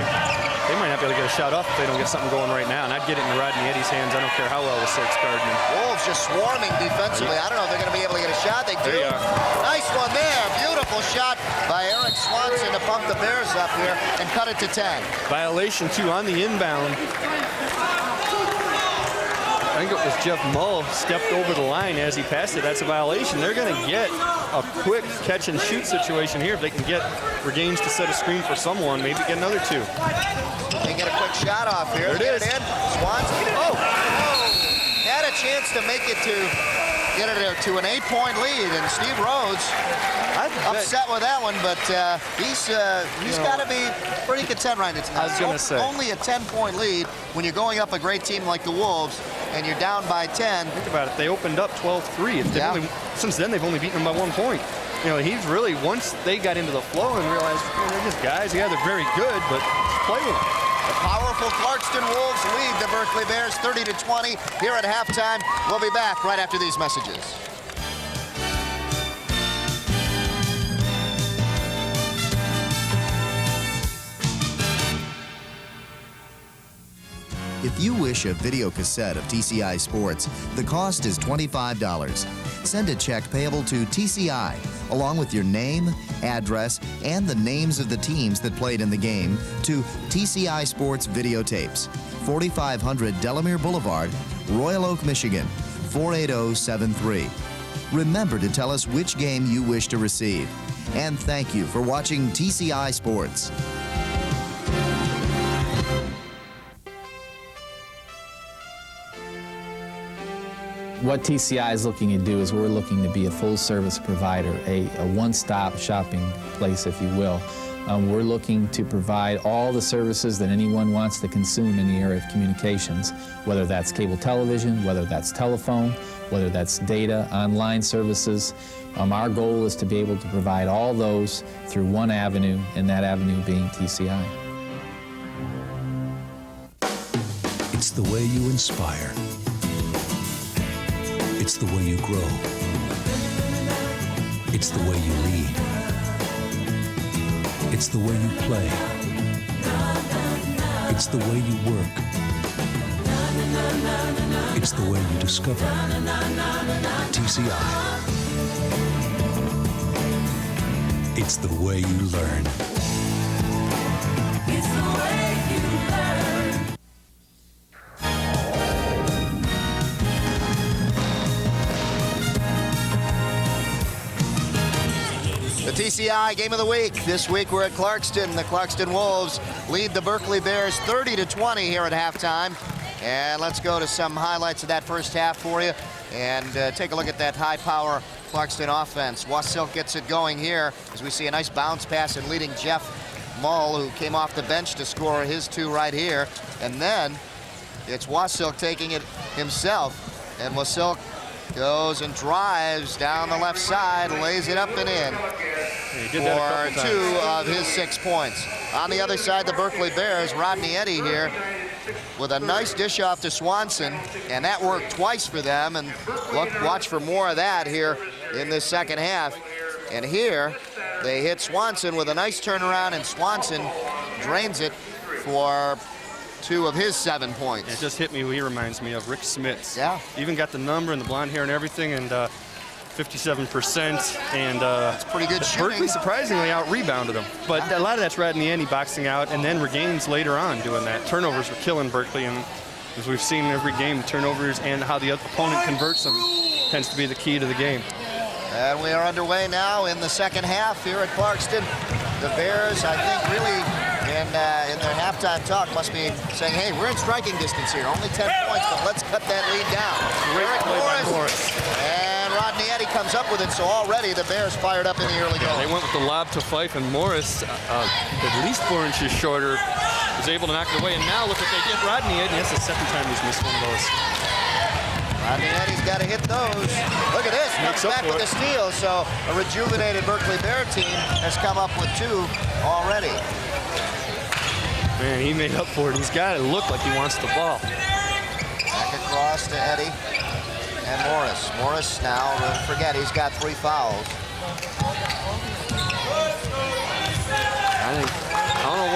[SPEAKER 6] might not be able to get a shot off if they don't get something going right now. And I'd get it in Rodney Eddy's hands. I don't care how well the Silk's guarding him.
[SPEAKER 2] Wolves just swarming defensively. I don't know if they're going to be able to get a shot. They do.
[SPEAKER 6] There you are.
[SPEAKER 2] Nice one there. Beautiful shot by Eric Swanson to pump the Bears up here and cut it to 10.
[SPEAKER 6] Violation, too, on the inbound. I think it was Jeff Mull stepped over the line as he passed it. That's a violation. They're going to get a quick catch and shoot situation here if they can get Regains to set a screen for someone, maybe get another two.
[SPEAKER 2] They get a quick shot off here.
[SPEAKER 6] There it is.
[SPEAKER 2] Swanson. Had a chance to make it get it to an 8-point lead, and Steve Rhodes upset with that one, but he's got to be pretty content right now.
[SPEAKER 6] I was going to say.
[SPEAKER 2] Only a 10-point lead when you're going up a great team like the Wolves, and you're down by 10.
[SPEAKER 6] Think about it. They opened up 12-3. Since then, they've only beaten them by 1 point. He's really, once they got into the flow and realized, they're just guys. Yeah, they're very good, but play with them.
[SPEAKER 2] The powerful Clarkston Wolves lead the Berkley Bears 30-20 here at halftime. We'll be back right after these messages.
[SPEAKER 1] If you wish a video cassette of TCI Sports, the cost is $25. Send a check payable to TCI, along with your name, address, and the names of the teams that played in the game, to TCI Sports Videotapes, 4500 Delamere Boulevard, Royal Oak, Michigan, 48073. Remember to tell us which game you wish to receive. And thank you for watching TCI Sports.
[SPEAKER 10] What TCI is looking to do is we're looking to be a full-service provider, a one-stop shopping place, if you will. We're looking to provide all the services that anyone wants to consume in the area of communications, whether that's cable television, whether that's telephone, whether that's data, online services. Our goal is to be able to provide all those through one avenue, and that avenue being TCI.
[SPEAKER 11] It's the way you inspire. It's the way you grow. It's the way you lead. It's the way you play. It's the way you work. It's the way you discover. TCI. It's the way you learn. It's the way you learn.
[SPEAKER 2] TCI Game of the Week. This week we're at Clarkston. The Clarkston Wolves lead the Berkley Bears 30-20 here at halftime. And let's go to some highlights of that first half for you and take a look at that high-power Clarkston offense. Wasilk gets it going here as we see a nice bounce pass and leading Jeff Mull, who came off the bench to score his 2 right here. And then it's Wasilk taking it himself. And Wasilk goes and drives down the left side, lays it up and in for 2 of his 6 points. On the other side, the Berkley Bears, Rodney Eddy here with a nice dish off to Swanson, and that worked twice for them. And watch for more of that here in this second half. And here they hit Swanson with a nice turnaround, and Swanson drains it for 2 of his 7 points.
[SPEAKER 6] It just hit me. He reminds me of Rick Smits.
[SPEAKER 2] Yeah.
[SPEAKER 6] Even got the number and the blonde hair and everything, and 57%. And
[SPEAKER 2] that's pretty good shooting.
[SPEAKER 6] Berkley surprisingly out-rebounded him. But a lot of that's Rodney Eddy boxing out and then regains later on doing that. Turnovers were killing Berkley, and as we've seen in every game, turnovers and how the opponent converts them tends to be the key to the game.
[SPEAKER 2] And we are underway now in the second half here at Clarkston. The Bears, I think, really in their halftime talk must be saying, hey, we're in striking distance here. Only 10 points, but let's cut that lead down.
[SPEAKER 6] Great play by Morris.
[SPEAKER 2] And Rodney Eddy comes up with it, so already the Bears fired up in the early goal.
[SPEAKER 6] They went with the lob to Fife, and Morris, at least 4 inches shorter, was able to knock it away. And now look what they did. Rodney Eddy, that's the second time he's missed one of those.
[SPEAKER 2] Rodney Eddy's got to hit those. Look at this, comes back with a steal. So a rejuvenated Berkley Bear team has come up with 2 already.
[SPEAKER 6] Man, he made up for it. He's got to look like he wants the ball.
[SPEAKER 2] Back across to Eddy and Morris. Morris now, don't forget, he's got 3 fouls.
[SPEAKER 6] I don't know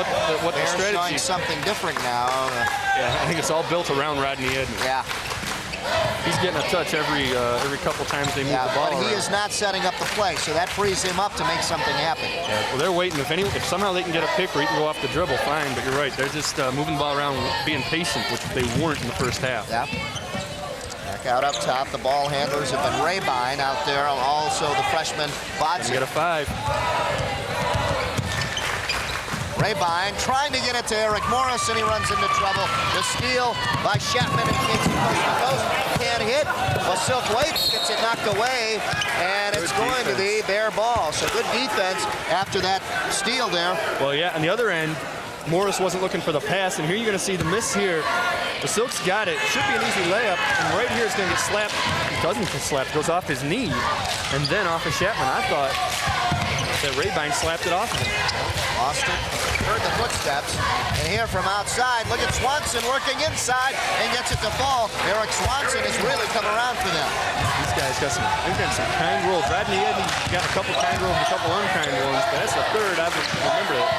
[SPEAKER 6] what the strategy
[SPEAKER 2] showing something different now.
[SPEAKER 6] Yeah, I think it's all built around Rodney Eddy.
[SPEAKER 2] Yeah.
[SPEAKER 6] He's getting a touch every couple times they move the ball
[SPEAKER 2] but he
[SPEAKER 6] around.
[SPEAKER 2] is not setting up the play, so that frees him up to make something happen.
[SPEAKER 6] Yeah, well, they're waiting. If somehow they can get a pick or he can go off the dribble, fine. But you're right. They're just moving the ball around, being patient, which they weren't in the first half.
[SPEAKER 2] Yeah. Back out up top. The ball handlers have been Rabine out there. Also the freshman Bodson.
[SPEAKER 6] Get a 5.
[SPEAKER 2] Rabine trying to get it to Eric Morris, and he runs into trouble. The steal by Chapman and kicks it coast to coast. Can't hit. Wasilk waits, gets it knocked away, and it's going to the Bear ball. So good defense after that steal there.
[SPEAKER 6] Well, yeah, on the other end, Morris wasn't looking for the pass, and here you're going to see the miss here. Wasilk's got it. Should be an easy layup, and right here it's going to get slapped. It doesn't get slapped. It goes off his knee, and then off of Chapman. I thought that Rabine slapped it off of him.
[SPEAKER 2] Lost it. Heard the footsteps. And here from outside, look at Swanson working inside and gets it to fall. Eric Swanson has really come around for them.
[SPEAKER 6] These guys got some kind rolls. Rodney Eddy got a couple kind rolls and a couple unkind ones, but that's the third I remember it.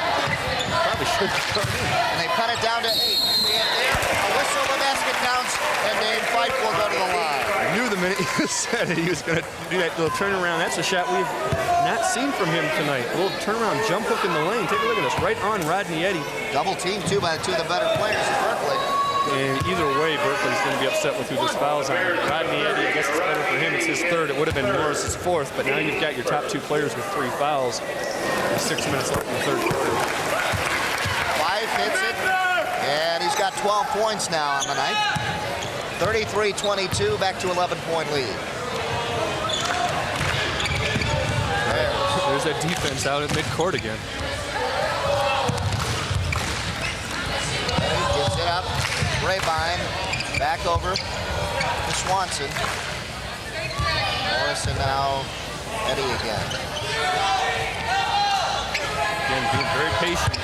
[SPEAKER 6] Probably should have cut in.
[SPEAKER 2] And they cut it down to 8. And there, a whistle, the basket counts, and Dane Fife will go to the line.
[SPEAKER 6] I knew the minute you said it, he was going to do that little turnaround. That's a shot we've not seen from him tonight. A little turnaround jump hook in the lane. Take a look at this. Right on Rodney Eddy.
[SPEAKER 2] Double team, too, by the 2 of the better players at Berkley.
[SPEAKER 6] And either way, Berkley's going to be upset with who this foul's on. Rodney Eddy, I guess it's better for him. It's his 3rd. It would have been Morris's 4th, but now you've got your top 2 players with 3 fouls. 6 minutes left in the 3rd quarter.
[SPEAKER 2] Fife hits it, and he's got 12 points now on the night. 33-22, back to 11-point lead.
[SPEAKER 6] There's that defense out at midcourt again.
[SPEAKER 2] Gives it up. Rabine back over to Swanson. Morrison now. Eddy again.
[SPEAKER 6] Again, being very patient.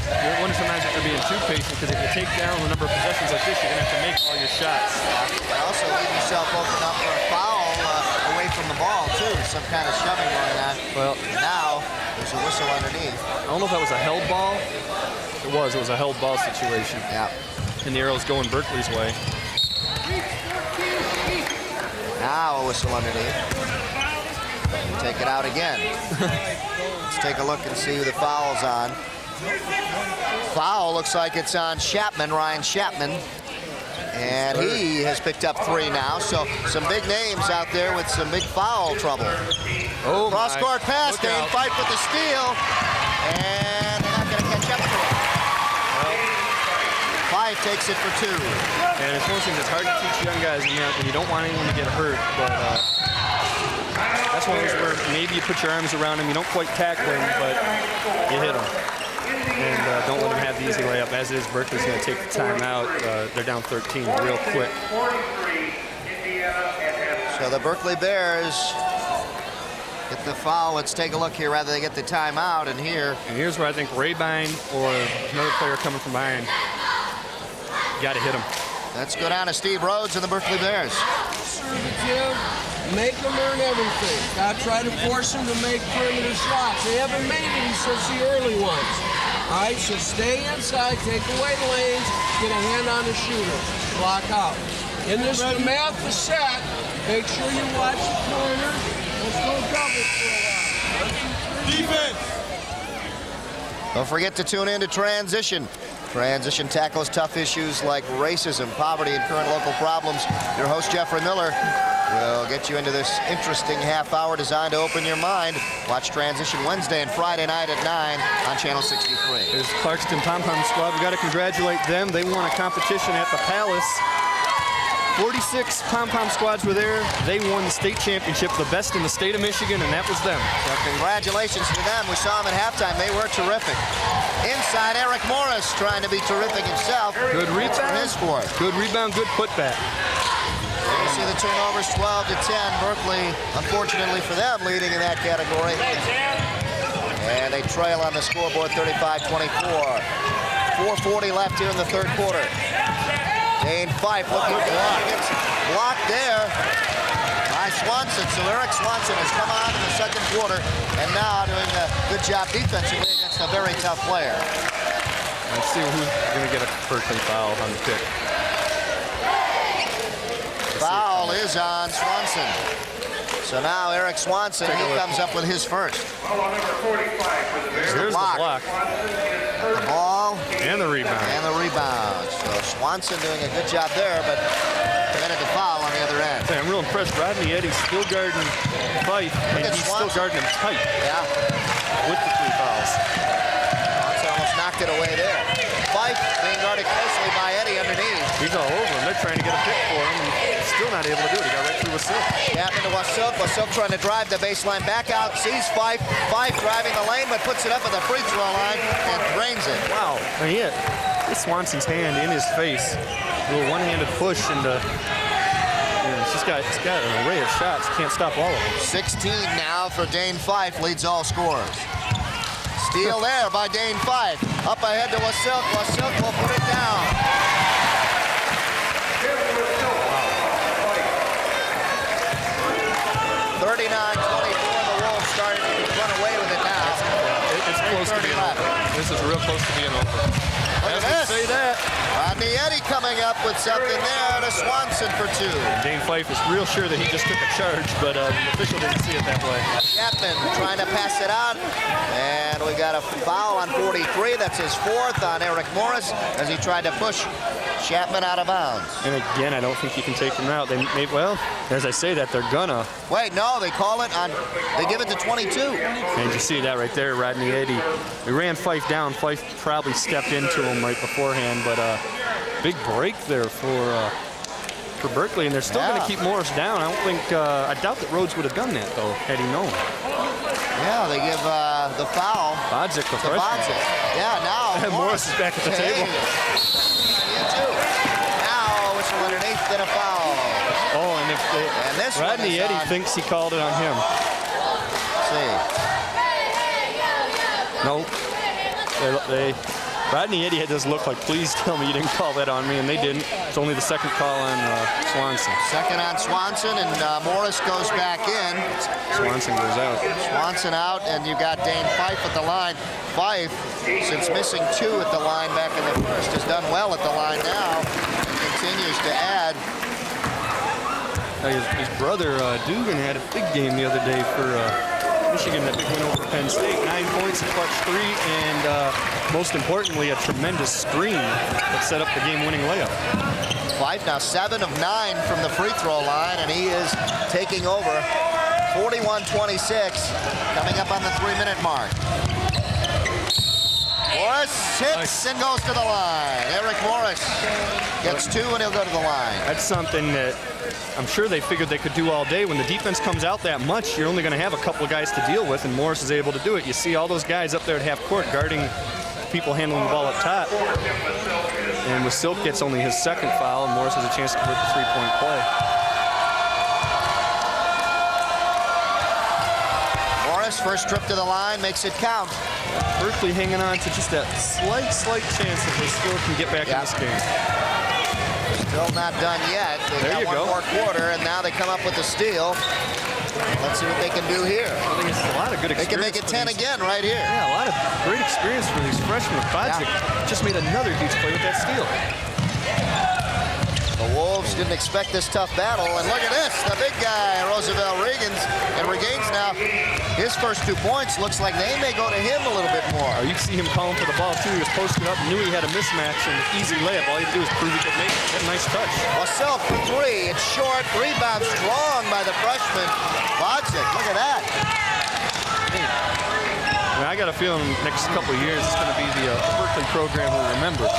[SPEAKER 6] You don't wonder sometimes if they're being too patient, because if you take down the number of possessions like this, you're going to have to make all your shots.
[SPEAKER 2] And also leave yourself open up for a foul away from the ball, too. Some kind of shoving going on.
[SPEAKER 6] Well,
[SPEAKER 2] now there's a whistle underneath.
[SPEAKER 6] I don't know if that was a held ball. It was a held ball situation.
[SPEAKER 2] Yeah.
[SPEAKER 6] And the arrow's going Berkley's way.
[SPEAKER 2] Now a whistle underneath. Take it out again. Let's take a look and see who the foul's on. Foul looks like it's on Chapman, Ryan Chapman. And he has picked up 3 now, so some big names out there with some big foul trouble.
[SPEAKER 6] Oh,
[SPEAKER 2] cross-court pass,
[SPEAKER 6] Look
[SPEAKER 2] Dane
[SPEAKER 6] out.
[SPEAKER 2] Fife with the steal, and they're not going to catch up to him. Fife takes it for 2.
[SPEAKER 6] And it's one of those things that's hard to teach young guys, and you don't want anyone to get hurt, but that's one of those where maybe you put your arms around him, you don't quite tackle him, but you hit him. And don't let them have the easy layup. As it is, Berkley's going to take the timeout. They're down 13 real quick.
[SPEAKER 2] So the Berkley Bears get the foul. Let's take a look here. Rather, they get the timeout, and
[SPEAKER 6] here's where I think Rabine or another player coming from behind, got to hit him.
[SPEAKER 2] Let's go down to Steve Rhodes and the Berkley Bears.
[SPEAKER 7] Make them earn everything. Not try to force them to make perimeter shots. They haven't made any since the early ones. All right, so stay inside, take away lanes, get a hand on the shooter, block out. In this math the set, make sure you watch the corner. Let's go double for a while.
[SPEAKER 2] Defense. Don't forget to tune in to Transition. Transition tackles tough issues like racism, poverty, and current local problems. Your host, Jeffrey Miller, will get you into this interesting half hour designed to open your mind. Watch Transition Wednesday and Friday night at 9 on Channel 63.
[SPEAKER 6] There's the Clarkston Pom-Pom squad. We've got to congratulate them. They won a competition at the Palace. 46 Pom-Pom squads were there. They won the state championship, the best in the state of Michigan, and that was them.
[SPEAKER 2] So congratulations to them. We saw them at halftime. They were terrific. Inside, Eric Morris trying to be terrific himself.
[SPEAKER 6] Good rebound.
[SPEAKER 2] For his fourth.
[SPEAKER 6] Good rebound, good putback.
[SPEAKER 2] You see the turnovers, 12 to 10. Berkley, unfortunately for them, leading in that category. And they trail on the scoreboard 35-24. 4:40 left here in the third quarter. Dane Fife looking good. Gets blocked there by Swanson. So Eric Swanson has come on in the second quarter and now doing a good job defensively against a very tough player.
[SPEAKER 6] Let's see who's going to get a Berkley foul on the pick.
[SPEAKER 2] Foul is on Swanson. So now Eric Swanson, he comes up with his first.
[SPEAKER 6] There's the block.
[SPEAKER 2] The ball.
[SPEAKER 6] And the rebound.
[SPEAKER 2] And the rebound. So Swanson doing a good job there, but committed the foul on the other end.
[SPEAKER 6] I'm real impressed. Rodney Eddy's still guarding Fife, and he's still guarding him tight.
[SPEAKER 2] Yeah.
[SPEAKER 6] With the 3 fouls.
[SPEAKER 2] Swanson almost knocked it away there. Fife being guarded closely by Eddy underneath.
[SPEAKER 6] He's all over him. They're trying to get a pick for him, and he's still not able to do it. He got right through Wasilk.
[SPEAKER 2] Gap into Wasilk. Wasilk trying to drive the baseline back out. Sees Fife. Fife driving the lane, but puts it up at the free throw line and drains it.
[SPEAKER 6] Wow. And he had Swanson's hand in his face. A little one-handed push, and he's got an array of shots. Can't stop all of them.
[SPEAKER 2] 16 now for Dane Fife. Leads all scorers. Steal there by Dane Fife. Up ahead to Wasilk. Wasilk will put it down. 39-24. The Wolves starting to run away with it now.
[SPEAKER 6] It's close to being over. This is real close to being over.
[SPEAKER 2] Look at this.
[SPEAKER 6] Say that.
[SPEAKER 2] Rodney Eddy coming up with something there to Swanson for 2.
[SPEAKER 6] Dane Fife is real sure that he just took a charge, but the official didn't see it that way.
[SPEAKER 2] Chapman trying to pass it out, and we got a foul on 43. That's his 4th on Eric Morris as he tried to push Chapman out of bounds.
[SPEAKER 6] And again, I don't think you can take him out. Well, as I say that, they're gonna.
[SPEAKER 2] Wait, no, they call it on. They give it to 22.
[SPEAKER 6] And you see that right there, Rodney Eddy. We ran Fife down. Fife probably stepped into him right beforehand, but big break there for Berkley, and they're still going to keep Morris down. I don't think. I doubt that Rhodes would have done that though, had he known.
[SPEAKER 2] Yeah, they give the foul.
[SPEAKER 6] Bodzik, the
[SPEAKER 2] to Bodzik. Yeah, now
[SPEAKER 6] Morris is back at the table.
[SPEAKER 2] You too. Now whistle underneath, then a foul.
[SPEAKER 6] Oh, and if
[SPEAKER 2] this
[SPEAKER 6] Rodney Eddy thinks he called it on him.
[SPEAKER 2] Let's see.
[SPEAKER 6] Nope. Rodney Eddy had this look like, please tell me you didn't call that on me, and they didn't. It's only the second call on Swanson.
[SPEAKER 2] Second on Swanson, and Morris goes back in.
[SPEAKER 6] Swanson goes out.
[SPEAKER 2] Swanson out, and you got Dane Fife at the line. Fife, since missing 2 at the line back in the first, has done well at the line now and continues to add.
[SPEAKER 6] His brother Dugan had a big game the other day for Michigan, that big win over Penn State. 9 points, a clutch 3, and most importantly, a tremendous screen that set up the game-winning layup.
[SPEAKER 2] Fife now 7 of 9 from the free throw line, and he is taking over. 41-26, coming up on the 3-minute mark. Morris hits and goes to the line. Eric Morris gets 2 and he'll go to the line.
[SPEAKER 6] That's something that I'm sure they figured they could do all day. When the defense comes out that much, you're only going to have a couple of guys to deal with, and Morris is able to do it. You see all those guys up there at half court guarding people handling the ball up top. And with Silk gets only his 2nd foul, and Morris has a chance to convert the 3-point play.
[SPEAKER 2] Morris, first trip to the line, makes it count.
[SPEAKER 6] Berkley hanging on to just that slight chance that they still can get back in this game.
[SPEAKER 2] Still not done yet. They got one more quarter, and now they come up with the steal. Let's see what they can do here.
[SPEAKER 6] I think it's a lot of good experience.
[SPEAKER 2] They can make it 10 again right here.
[SPEAKER 6] Yeah, a lot of great experience for these freshmen. Bodzik just made another huge play with that steal.
[SPEAKER 2] The Wolves didn't expect this tough battle, and look at this, the big guy, Roosevelt Regains, and Regains now, his first 2 points, looks like they may go to him a little bit more.
[SPEAKER 6] You can see him calling for the ball, too. He was posted up, knew he had a mismatch, and an easy layup. All he had to do was prove he could make it. That nice touch.
[SPEAKER 2] Well, for 3, it's short, rebound strong by the freshman, Bodzik, look at that.
[SPEAKER 6] I got a feeling the next couple of years it's going to be the Berkley program we'll remember.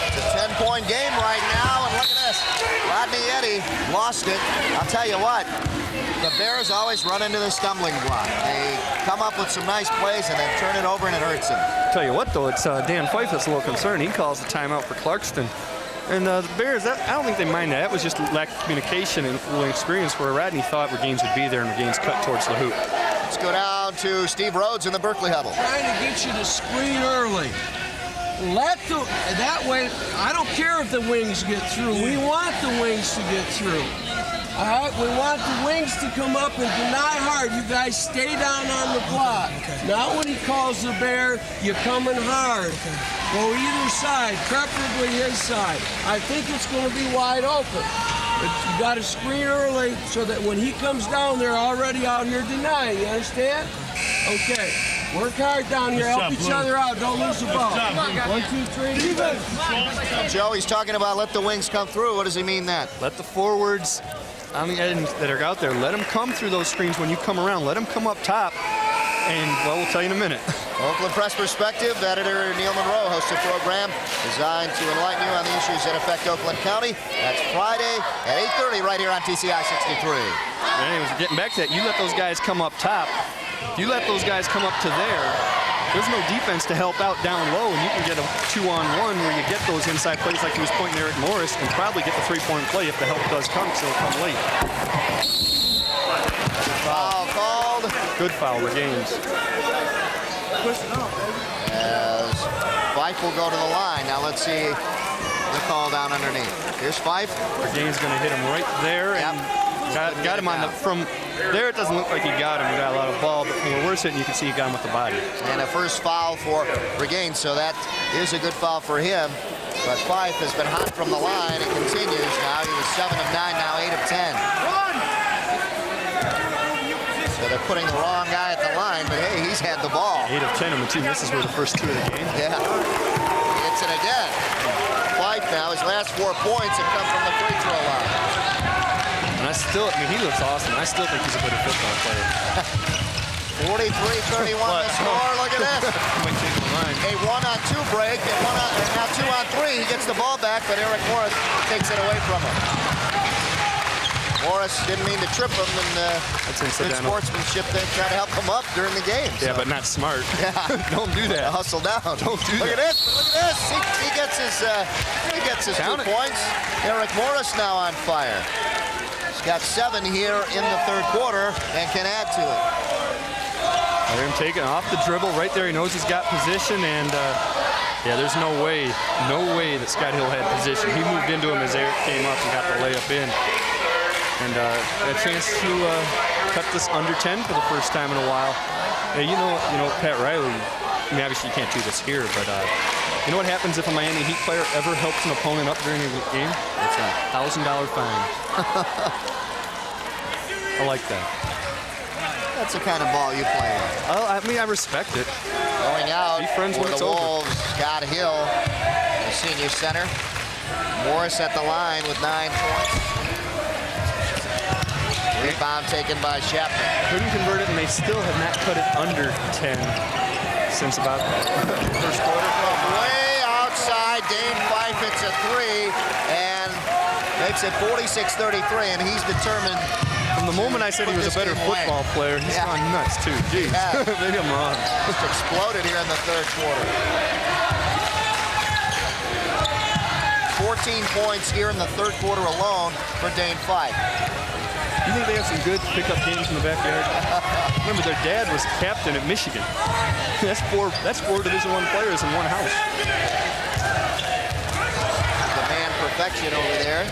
[SPEAKER 2] It's a 10-point game right now, and look at this. Rodney Eddy lost it. I'll tell you what, the Bears always run into the stumbling block. They come up with some nice plays and then turn it over and it hurts them.
[SPEAKER 6] I'll tell you what, though, it's Dan Fife that's a little concerned. He calls the timeout for Clarkston. And the Bears, I don't think they mind that. It was just lack of communication and experience where Rodney thought Regains would be there and Regains cut towards the hoop.
[SPEAKER 2] Let's go down to Steve Rhodes in the Berkley huddle.
[SPEAKER 7] Trying to get you to screen early. That way, I don't care if the wings get through. We want the wings to get through. All right, we want the wings to come up and deny hard. You guys stay down on the block. Not when he calls the bear, you're coming hard. Go either side, preferably his side. I think it's going to be wide open. But you got to screen early so that when he comes down, they're already out here denying. You understand? Okay. Work hard down here. Help each other out. Don't lose the ball. 1, 2, 3. Defense.
[SPEAKER 2] Joe, he's talking about let the wings come through. What does he mean that?
[SPEAKER 6] Let the forwards on the end that are out there, let them come through those screens when you come around. Let them come up top. And, well, we'll tell you in a minute.
[SPEAKER 2] Oakland Press Perspective, editor Neil Monroe hosts a program designed to enlighten you on the issues that affect Oakland County. That's Friday at 8:30 right here on TCI 63.
[SPEAKER 6] Anyways, getting back to that, you let those guys come up top. You let those guys come up to there. There's no defense to help out down low, and you can get a 2-on-1 where you get those inside plays like he was pointing Eric Morris and probably get the 3-point play if the help does come, so it'll come late.
[SPEAKER 2] Foul called.
[SPEAKER 6] Good foul, Regains.
[SPEAKER 2] As Fife will go to the line. Now let's see the call down underneath. Here's Fife.
[SPEAKER 6] Regains going to hit him right there.
[SPEAKER 2] Yep.
[SPEAKER 6] And got him on the, from there it doesn't look like he got him. He got a lot of ball, but from where we're sitting, you can see he got him with the body.
[SPEAKER 2] And a first foul for Regains, so that is a good foul for him. But Fife has been hot from the line. It continues now. He was 7 of 9, now 8 of 10. So they're putting the wrong guy at the line, but hey, he's had the ball.
[SPEAKER 6] 8 of 10, and the 2 misses were the first 2 of the game.
[SPEAKER 2] Yeah, he hits it again. Fife now, his last 4 points have come from the free throw line.
[SPEAKER 6] And I mean, he looks awesome. I still think he's a better football player.
[SPEAKER 2] 43-31 the score. Look at this. A 1-on-2 break, and now 2-on-3. He gets the ball back, but Eric Morris takes it away from him. Morris didn't mean to trip him, and good sportsmanship there, try to help him up during the game.
[SPEAKER 6] Yeah, but not smart.
[SPEAKER 2] Yeah.
[SPEAKER 6] Don't do that.
[SPEAKER 2] Hustle down.
[SPEAKER 6] Don't do
[SPEAKER 2] Look
[SPEAKER 6] that.
[SPEAKER 2] at this. Look at this. He gets his 2 points. Eric Morris now on fire. He's got 7 here in the third quarter and can add to it.
[SPEAKER 6] I hear him taking off the dribble right there. He knows he's got position, and yeah, there's no way that Scott Hill had position. He moved into him as Eric came up and got the layup in. And a chance to cut this under 10 for the first time in a while. Yeah, you know, Pat Riley, I mean, obviously you can't do this here, but you know what happens if a Miami Heat player ever helps an opponent up during a game? It's a $1,000 fine. I like that.
[SPEAKER 2] That's the kind of ball you play with.
[SPEAKER 6] Oh, I mean, I respect it.
[SPEAKER 2] Going out
[SPEAKER 6] Be friends
[SPEAKER 2] for
[SPEAKER 6] when
[SPEAKER 2] the
[SPEAKER 6] it's over.
[SPEAKER 2] Wolves, Scott Hill, the senior center. Morris at the line with 9 points. Rebound taken by Chapman.
[SPEAKER 6] Couldn't convert it, and they still have not cut it under 10 since about first quarter.
[SPEAKER 2] From way outside, Dane Fife hits a 3 and makes it 46-33, and he's determined.
[SPEAKER 6] From the moment I said he was a better football player, he's gone nuts too. Jeez, maybe I'm wrong.
[SPEAKER 2] Just exploded here in the third quarter. 14 points here in the third quarter alone for Dane Fife.
[SPEAKER 6] You think they have some good pickup games in the backyard? Remember, their dad was captain at Michigan. That's four Division I players in one house.
[SPEAKER 2] The man perfection over there.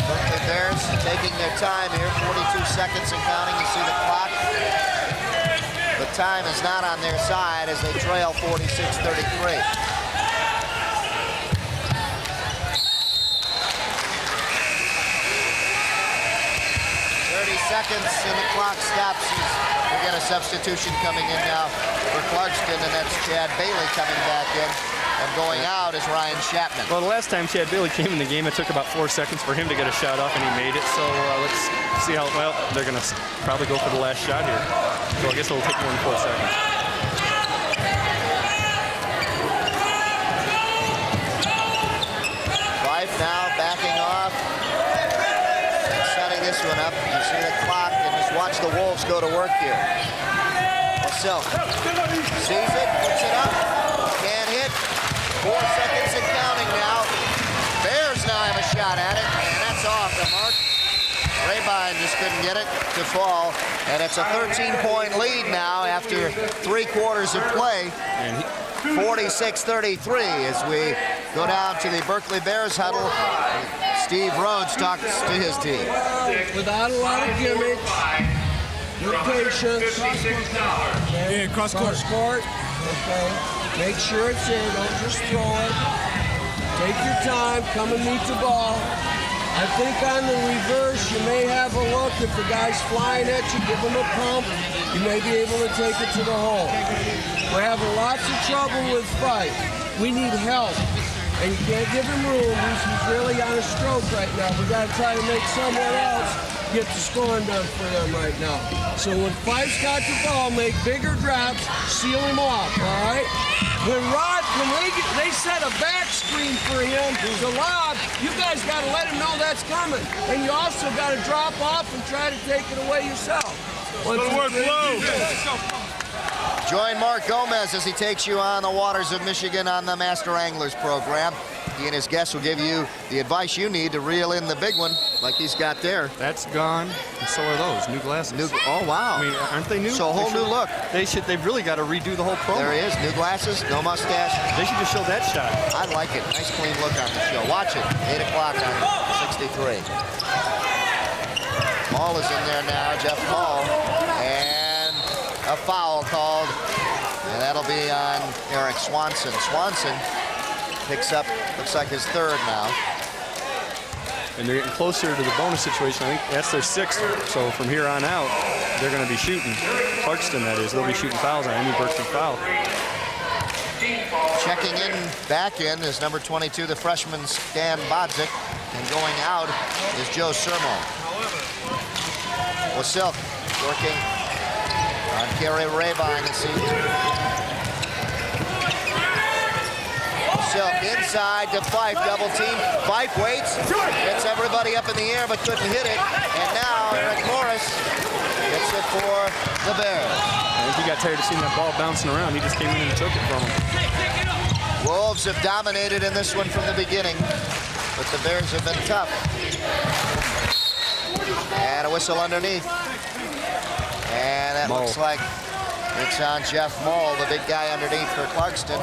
[SPEAKER 2] Berkley Bears taking their time here, 42 seconds and counting. You see the clock. The time is not on their side as they trail 46-33. 30 seconds and the clock stops. We get a substitution coming in now for Clarkston, and that's Chad Bailey coming back in. And going out is Ryan Chapman.
[SPEAKER 6] Well, the last time Chad Bailey came in the game, it took about 4 seconds for him to get a shot off, and he made it. So let's see how well they're going to probably go for the last shot here. So I guess it'll take more than 4 seconds.
[SPEAKER 2] Fife now backing off. Setting this one up. You see the clock, and just watch the Wolves go to work here. Silk sees it, puts it up, can't hit. 4 seconds and counting now. Bears now have a shot at it, and that's off the mark. Rabine just couldn't get it to fall, and it's a 13-point lead now after 3 quarters of play. 46-33 as we go down to the Berkley Bears huddle. Steve Rhodes talks to his team.
[SPEAKER 7] Without a lot of gimmicks, good patience.
[SPEAKER 9] Yeah, cross court.
[SPEAKER 7] Okay. Make sure it's in. Don't just throw it. Take your time. Come and meet the ball. I think on the reverse, you may have a look. If the guy's flying at you, give him a pump. You may be able to take it to the hole. We're having lots of trouble with Fife. We need help. And you can't give him room. He's really on a stroke right now. We got to try to make someone else get the scoring done for them right now. So when Fife's got the ball, make bigger drops, seal him off, all right? When they set a back screen for him to lob, you guys got to let him know that's coming. And you also got to drop off and try to take it away yourself.
[SPEAKER 2] Join Mark Gomez as he takes you on the waters of Michigan on the Master Anglers program. He and his guests will give you the advice you need to reel in the big one like he's got there.
[SPEAKER 6] That's gone, and so are those. New glasses.
[SPEAKER 2] Oh, wow.
[SPEAKER 6] I mean, aren't they new?
[SPEAKER 2] So a whole new look.
[SPEAKER 6] They've really got to redo the whole program.
[SPEAKER 2] There he is. New glasses, no mustache.
[SPEAKER 6] They should just show that shot.
[SPEAKER 2] I like it. Nice clean look on the show. Watch it. 8 o'clock on 63. Mall is in there now, Jeff Mall. And a foul called. And that'll be on Eric Swanson. Swanson picks up, looks like his third now.
[SPEAKER 6] And they're getting closer to the bonus situation. I think that's their 6th. So from here on out, they're going to be shooting. Clarkston, that is. They'll be shooting fouls on any Berkley foul.
[SPEAKER 2] Checking in, back in, is number 22, the freshman Stan Bodzik. And going out is Joe Sermo. Silk working on Kerry Rabine this season. Silk inside to Fife, double team. Fife waits, gets everybody up in the air but couldn't hit it. And now Eric Morris gets it for the Bears.
[SPEAKER 6] I think he got tired of seeing that ball bouncing around. He just came in and took it from him.
[SPEAKER 2] Wolves have dominated in this one from the beginning, but the Bears have been tough. And a whistle underneath. And that looks like it's on Jeff Mull, the big guy underneath for Clarkston.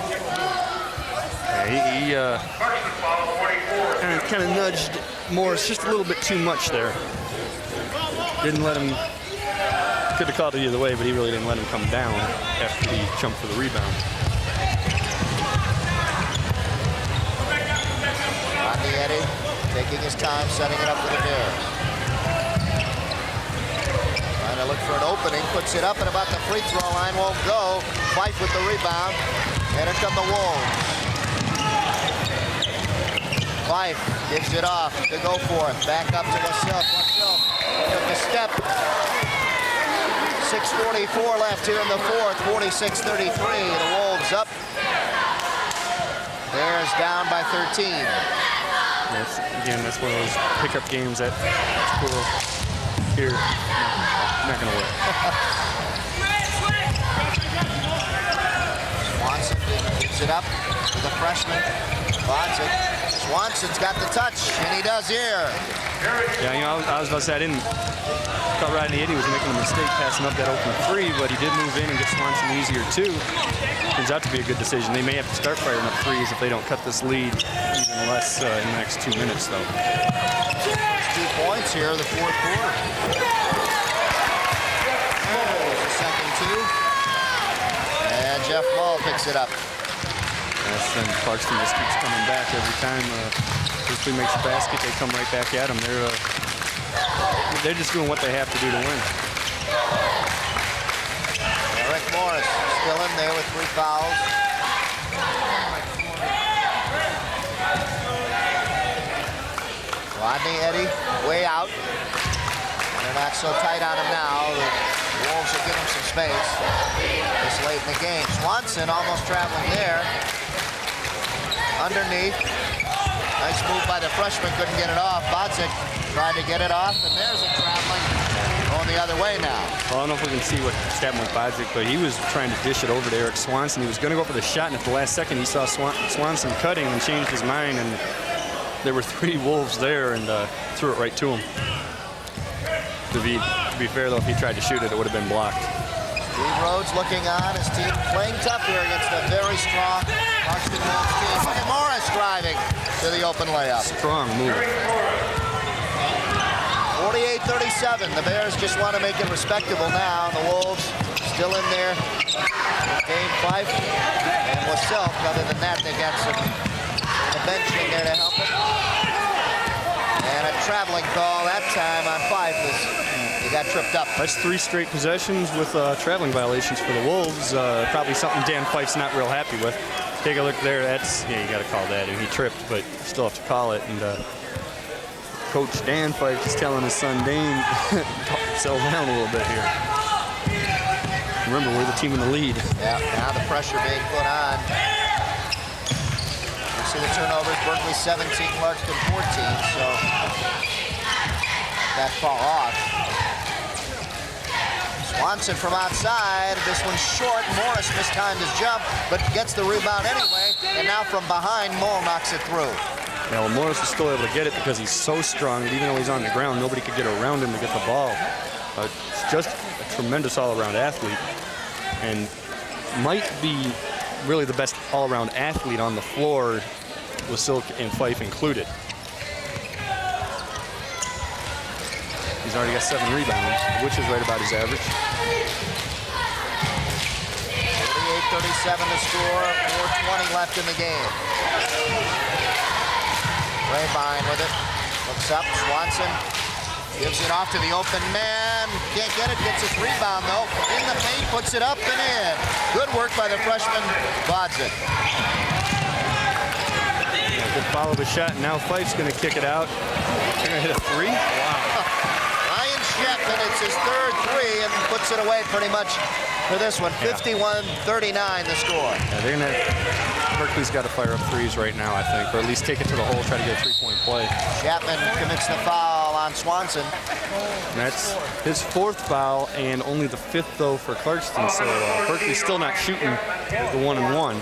[SPEAKER 6] Yeah, he kind of nudged Morris just a little bit too much there. Didn't let him, could have called it either way, but he really didn't let him come down after he jumped for the rebound.
[SPEAKER 2] Rodney Eddy taking his time, setting it up for the Bears. opening, puts it up and about the free throw line, won't go. Fife with the rebound, and here come the Wolves. Fife gives it off to go for it. Back up to Wasil. Wasil took a step. 6:44 left here in the fourth, 46-33. The Wolves up. Bears down by 13.
[SPEAKER 6] That's one of those pickup games that's cool. Here, not going to work.
[SPEAKER 2] Swanson gives it up to the freshman. Bodzik. Swanson's got the touch, and he does here.
[SPEAKER 6] Yeah, I was about to say, I thought Rodney Eddy was making a mistake passing up that open three, but he did move in and get Swanson easier too. Turns out to be a good decision. They may have to start firing up threes if they don't cut this lead even less in the next 2 minutes, though.
[SPEAKER 2] 2 points here in the fourth quarter. There's the second two. And Jeff Mull picks it up.
[SPEAKER 6] Yes, and Clarkston just keeps coming back every time Berkley makes a basket. They come right back at him. They're just doing what they have to do to win.
[SPEAKER 2] Rick Morris still in there with 3 fouls. Rodney Eddy way out. They're not so tight on him now. The Wolves will give him some space this late in the game. Swanson almost traveling there. Underneath. Nice move by the freshman, couldn't get it off. Bodzik tried to get it off, and there's a traveling going the other way now.
[SPEAKER 6] Well, I don't know if we can see what's happening with Bodzik, but he was trying to dish it over to Eric Swanson. He was going to go for the shot, and at the last second, he saw Swanson cutting and changed his mind, and there were 3 Wolves there and threw it right to him. To be fair, though, if he tried to shoot it, it would have been blocked.
[SPEAKER 2] Steve Rhodes looking on, his team playing tough here against a very strong Clarkston Wolves team. Look at Morris driving to the open layup.
[SPEAKER 6] Strong move.
[SPEAKER 2] 48-37. The Bears just want to make it respectable now. The Wolves still in there. Dane Fife and Wasil. Other than that, they got some the bench in there to help them. And a traveling call that time on Fife as he got tripped up.
[SPEAKER 6] That's 3 straight possessions with traveling violations for the Wolves. Probably something Dan Fife's not real happy with. Take a look there. You got to call that. And he tripped, but you still have to call it. And Coach Dan Fife is telling his son Dane, settle down a little bit here. Remember, we're the team in the lead.
[SPEAKER 2] Yeah, now the pressure being put on. You see the turnovers, Berkley 17, Clarkston 14, so that far off. Swanson from outside, this one's short. Morris mistimed his jump, but gets the rebound anyway, and now from behind, Mull knocks it through.
[SPEAKER 6] Yeah, well, Morris was still able to get it because he's so strong that even though he's on the ground, nobody could get around him to get the ball. It's just a tremendous all-around athlete, and might be really the best all-around athlete on the floor, with Silk and Fife included. He's already got 7 rebounds, which is right about his average.
[SPEAKER 2] 48-37 to score, 4:20 left in the game. Rabine with it, looks up, Swanson gives it off to the open man. Can't get it, gets his rebound though. In the paint, puts it up and in. Good work by the freshman, Bodzik.
[SPEAKER 6] Good follow the shot, and now Fife's going to kick it out. They're going to hit a 3. Wow.
[SPEAKER 2] And it's his 3rd 3 and puts it away pretty much for this one. 51-39 the score.
[SPEAKER 6] Yeah, they're gonna. Berkley's got to fire up 3s right now, I think, or at least take it to the hole, try to get a 3-point play.
[SPEAKER 2] Chapman commits the foul on Swanson.
[SPEAKER 6] And that's his 4th foul and only the 5th though for Clarkston. So Berkley's still not shooting the 1-and-1.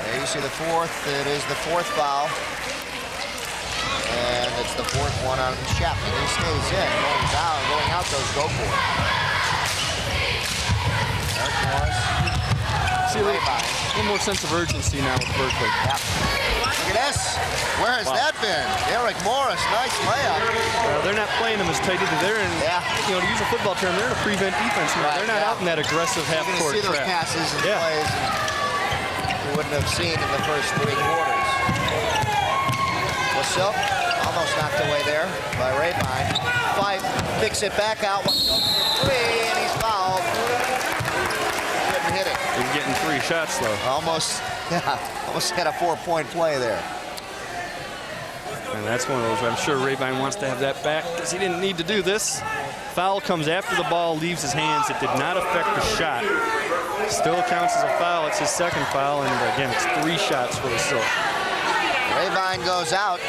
[SPEAKER 2] There you see the 4th. It is the 4th foul. And it's the 4th one on Chapman. He stays in, going out those go for it. Eric Morris.
[SPEAKER 6] See a little more sense of urgency now with Berkley.
[SPEAKER 2] Yep. Look at this. Where has that been? Eric Morris, nice layup.
[SPEAKER 6] They're not playing him as tight either. They're in, to use a football term, they're in a prevent defense now. They're not out in that aggressive half-court
[SPEAKER 2] trap. You're going to see those passes and plays you wouldn't have seen in the first 3 quarters. Wasil almost knocked away there by Rabine. Fife kicks it back out. 3, and he's fouled. Couldn't hit it.
[SPEAKER 6] He's getting 3 shots, though.
[SPEAKER 2] Almost had a 4-point play there.
[SPEAKER 6] And that's one of those where I'm sure Rabine wants to have that back because he didn't need to do this. Foul comes after the ball leaves his hands. It did not affect the shot. Still counts as a foul. It's his second foul, and again, it's 3 shots for the Silk.
[SPEAKER 2] Rabine goes out.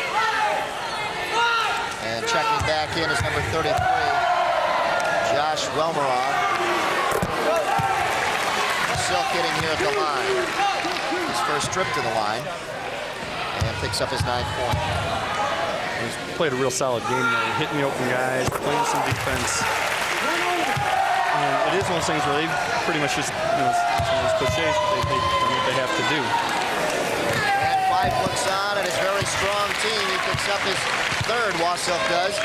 [SPEAKER 2] And checking back in is number 33, Josh Welmerov. Silk getting here at the line. His first trip to the line. And picks up his 9th point.
[SPEAKER 6] He's played a real solid game there, hitting the open guys, playing some defense. And it is one of those things where they pretty much just, some of those cliches, they've done what they have to do.
[SPEAKER 2] And Fife looks on at his very strong team. He picks up his 3rd, Wasilk does.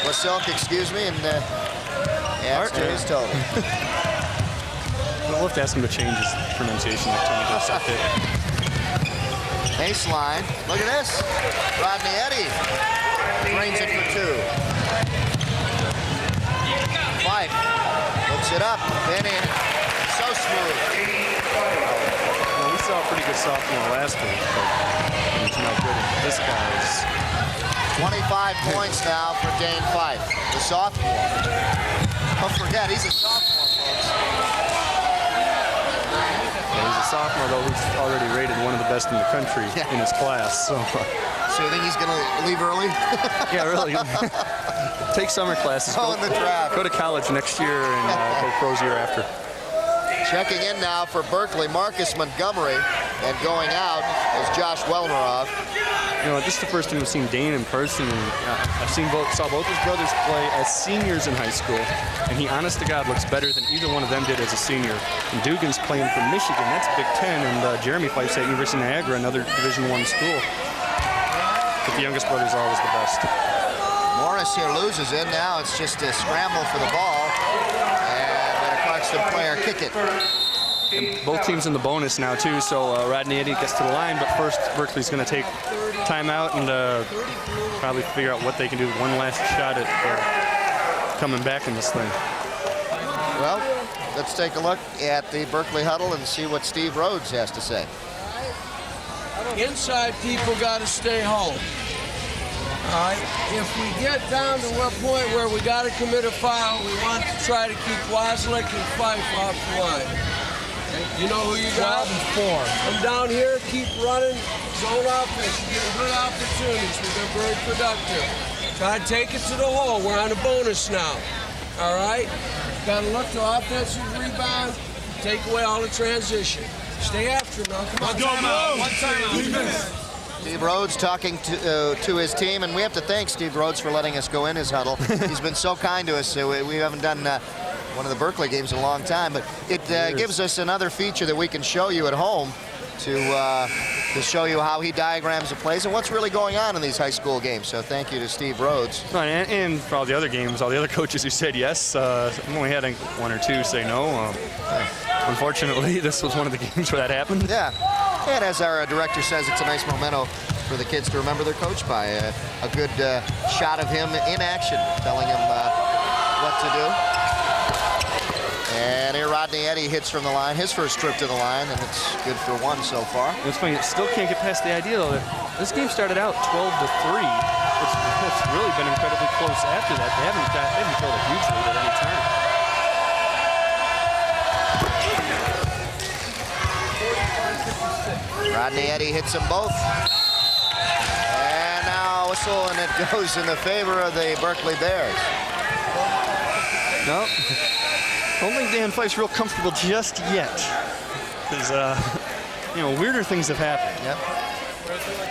[SPEAKER 2] Wasilk, excuse me, and adds to his total.
[SPEAKER 6] We'll have to ask him to change his pronunciation like Tony Dorsett did.
[SPEAKER 2] Baseline. Look at this. Rodney Eddy brings it for 2. Fife hooks it up. Benning. So smooth.
[SPEAKER 6] Well, we saw a pretty good sophomore last week, but he's no good. This guy's
[SPEAKER 2] 25 points now for Dane Fife, the sophomore. Don't forget, he's a sophomore, folks.
[SPEAKER 6] He's a sophomore, though, who's already rated one of the best in the country in his class. So
[SPEAKER 2] you think he's going to leave early?
[SPEAKER 6] Yeah, really. Take summer classes.
[SPEAKER 2] Go in the draft.
[SPEAKER 6] Go to college next year and go pros year after.
[SPEAKER 2] Checking in now for Berkley, Marcus Montgomery, and going out is Josh Welmerov.
[SPEAKER 6] This is the first time I've seen Dane in person, and saw both his brothers play as seniors in high school, and he, honest to God, looks better than either one of them did as a senior. And Dugan's playing for Michigan, that's Big Ten, and Jeremy Fife's at University of Niagara, another Division I school. But the youngest brother's always the best.
[SPEAKER 2] Morris here loses it. Now it's just a scramble for the ball, and let a Clarkston player kick it.
[SPEAKER 6] And both teams in the bonus now, too, so Rodney Eddy gets to the line, but first Berkley's going to take time out and probably figure out what they can do. One last shot at coming back in this thing.
[SPEAKER 2] Well, let's take a look at the Berkley huddle and see what Steve Rhodes has to say.
[SPEAKER 7] Inside people got to stay home. All right, if we get down to a point where we got to commit a foul, we want to try to keep Wasilk and Fife off the line. You know who you got? 12 and 4. Come down here, keep running, zone offense. You're getting good opportunities. We've been very productive. Try to take it to the hole. We're on a bonus now. All right? Got to look to offensive rebound, take away all the transition. Stay after now. Come on.
[SPEAKER 9] Go, Mo.
[SPEAKER 7] One time.
[SPEAKER 2] Steve Rhodes talking to his team, and we have to thank Steve Rhodes for letting us go in his huddle. He's been so kind to us. We haven't done one of the Berkley games in a long time, but it gives us another feature that we can show you at home to show you how he diagrams the plays and what's really going on in these high school games. So thank you to Steve Rhodes.
[SPEAKER 6] Right, and for all the other games, all the other coaches who said yes. I've only had one or two say no. Unfortunately, this was one of the games where that happened.
[SPEAKER 2] Yeah, and as our director says, it's a nice memento for the kids to remember their coach by. A good shot of him in action, telling him what to do. And here Rodney Eddy hits from the line, his first trip to the line, and it's good for 1 so far.
[SPEAKER 6] It's funny, still can't get past the idea, though, that this game started out 12-3. It's really been incredibly close after that. They haven't filled a huge lead at any time.
[SPEAKER 2] Rodney Eddy hits them both. And now whistle, and it goes in the favor of the Berkley Bears.
[SPEAKER 6] No. I don't think Dan Fife's real comfortable just yet, because weirder things have happened.
[SPEAKER 2] Yep.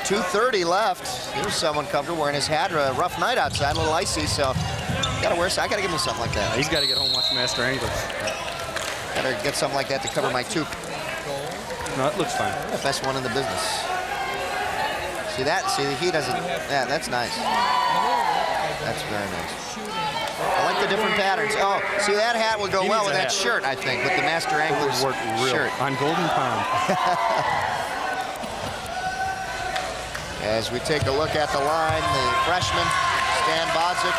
[SPEAKER 2] 2:30 left. Here's someone comfortable wearing his hat. A rough night outside, a little icy, so gotta wear. I gotta give him something like that.
[SPEAKER 6] He's got to get home watching Master Anglers.
[SPEAKER 2] Gotta get something like that to cover my toque.
[SPEAKER 6] No, it looks fine.
[SPEAKER 2] The best one in the business. See that? See, he doesn't. Yeah, that's nice. That's very nice. I like the different patterns. Oh, see, that hat would go well with that shirt, I think, with the Master Anglers shirt.
[SPEAKER 6] On Golden Pond.
[SPEAKER 2] As we take a look at the line, the freshman, Stan Bodzik,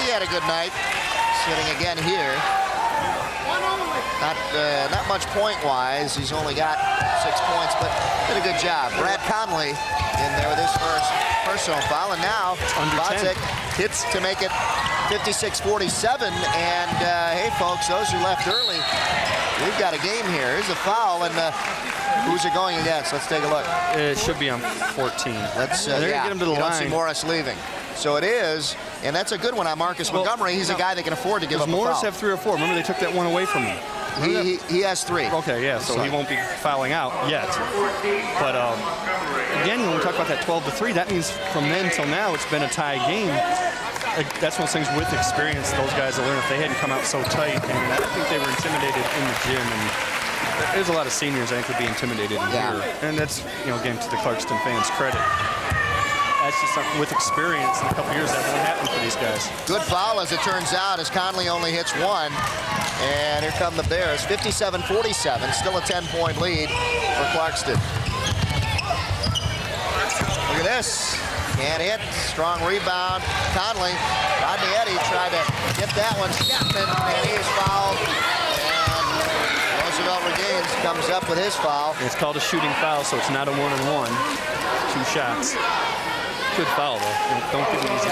[SPEAKER 2] he had a good night. Sitting again here. Not much point-wise. He's only got 6 points, but did a good job. Brad Conley in there with his first personal foul, and now Bodzek hits to make it 56-47. And hey, folks, those who left early, we've got a game here. Here's a foul, and who's it going against? Let's take a look.
[SPEAKER 6] It should be on 14.
[SPEAKER 2] Let's
[SPEAKER 6] they're gonna get him to the
[SPEAKER 2] you
[SPEAKER 6] line.
[SPEAKER 2] Don't see Morris leaving. So it is, and that's a good one on Marcus Montgomery. He's a guy that can afford to give up a foul.
[SPEAKER 6] Does Morris have 3 or 4? Remember they took that one away from him.
[SPEAKER 2] He has 3.
[SPEAKER 6] Okay, yeah, so he won't be fouling out yet. But again, when we talk about that 12-3, that means from then till now it's been a tie game. That's one of those things with experience those guys will learn. If they hadn't come out so tight, and I think they were intimidated in the gym, and there's a lot of seniors I think would be intimidated in here. And that's, again, to the Clarkston fans' credit. That's just something with experience in a couple years that won't happen for these guys.
[SPEAKER 2] Good foul, as it turns out, as Conley only hits 1. And here come the Bears, 57-47, still a 10-point lead for Clarkston. Look at this, can't hit, strong rebound. Conley, Rodney Eddy tried to get that one, Chapman, and he is fouled. And Roosevelt Regains comes up with his foul.
[SPEAKER 6] It's called a shooting foul, so it's not a 1-on-1, 2 shots. Good foul, though. Don't give it easy.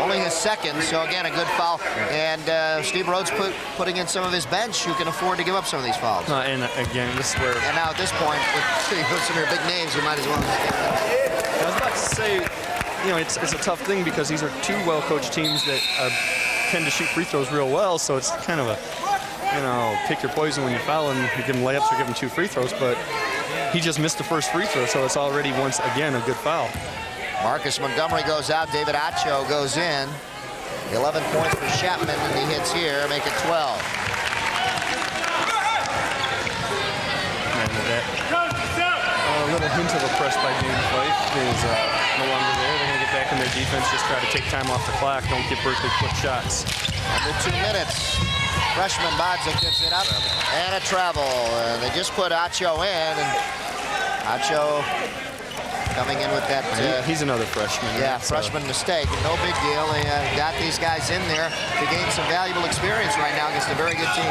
[SPEAKER 2] Only his second, so again, a good foul. And Steve Rhodes putting in some of his bench who can afford to give up some of these fouls.
[SPEAKER 6] And again, this is where...
[SPEAKER 2] And now at this point, with some of your big names, you might as well...
[SPEAKER 6] I was about to say, it's a tough thing because these are 2 well-coached teams that tend to shoot free throws real well, so it's kind of a, pick your poison when you foul and you give them layups or give them 2 free throws, but he just missed the first free throw, so it's already, once again, a good foul.
[SPEAKER 2] Marcus Montgomery goes out. David Acho goes in. 11 points for Chapman, and he hits here, make it 12.
[SPEAKER 6] A little hint of a press by Dane Fife is no longer there. They're going to get back in their defense, just try to take time off the clock. Don't give Berkley quick shots.
[SPEAKER 2] Under 2 minutes. Freshman Bodzek gets it up, and a travel. They just put Acho in, and Acho coming in with that.
[SPEAKER 6] He's another freshman.
[SPEAKER 2] Yeah, freshman mistake. No big deal. They got these guys in there to gain some valuable experience right now against a very good team.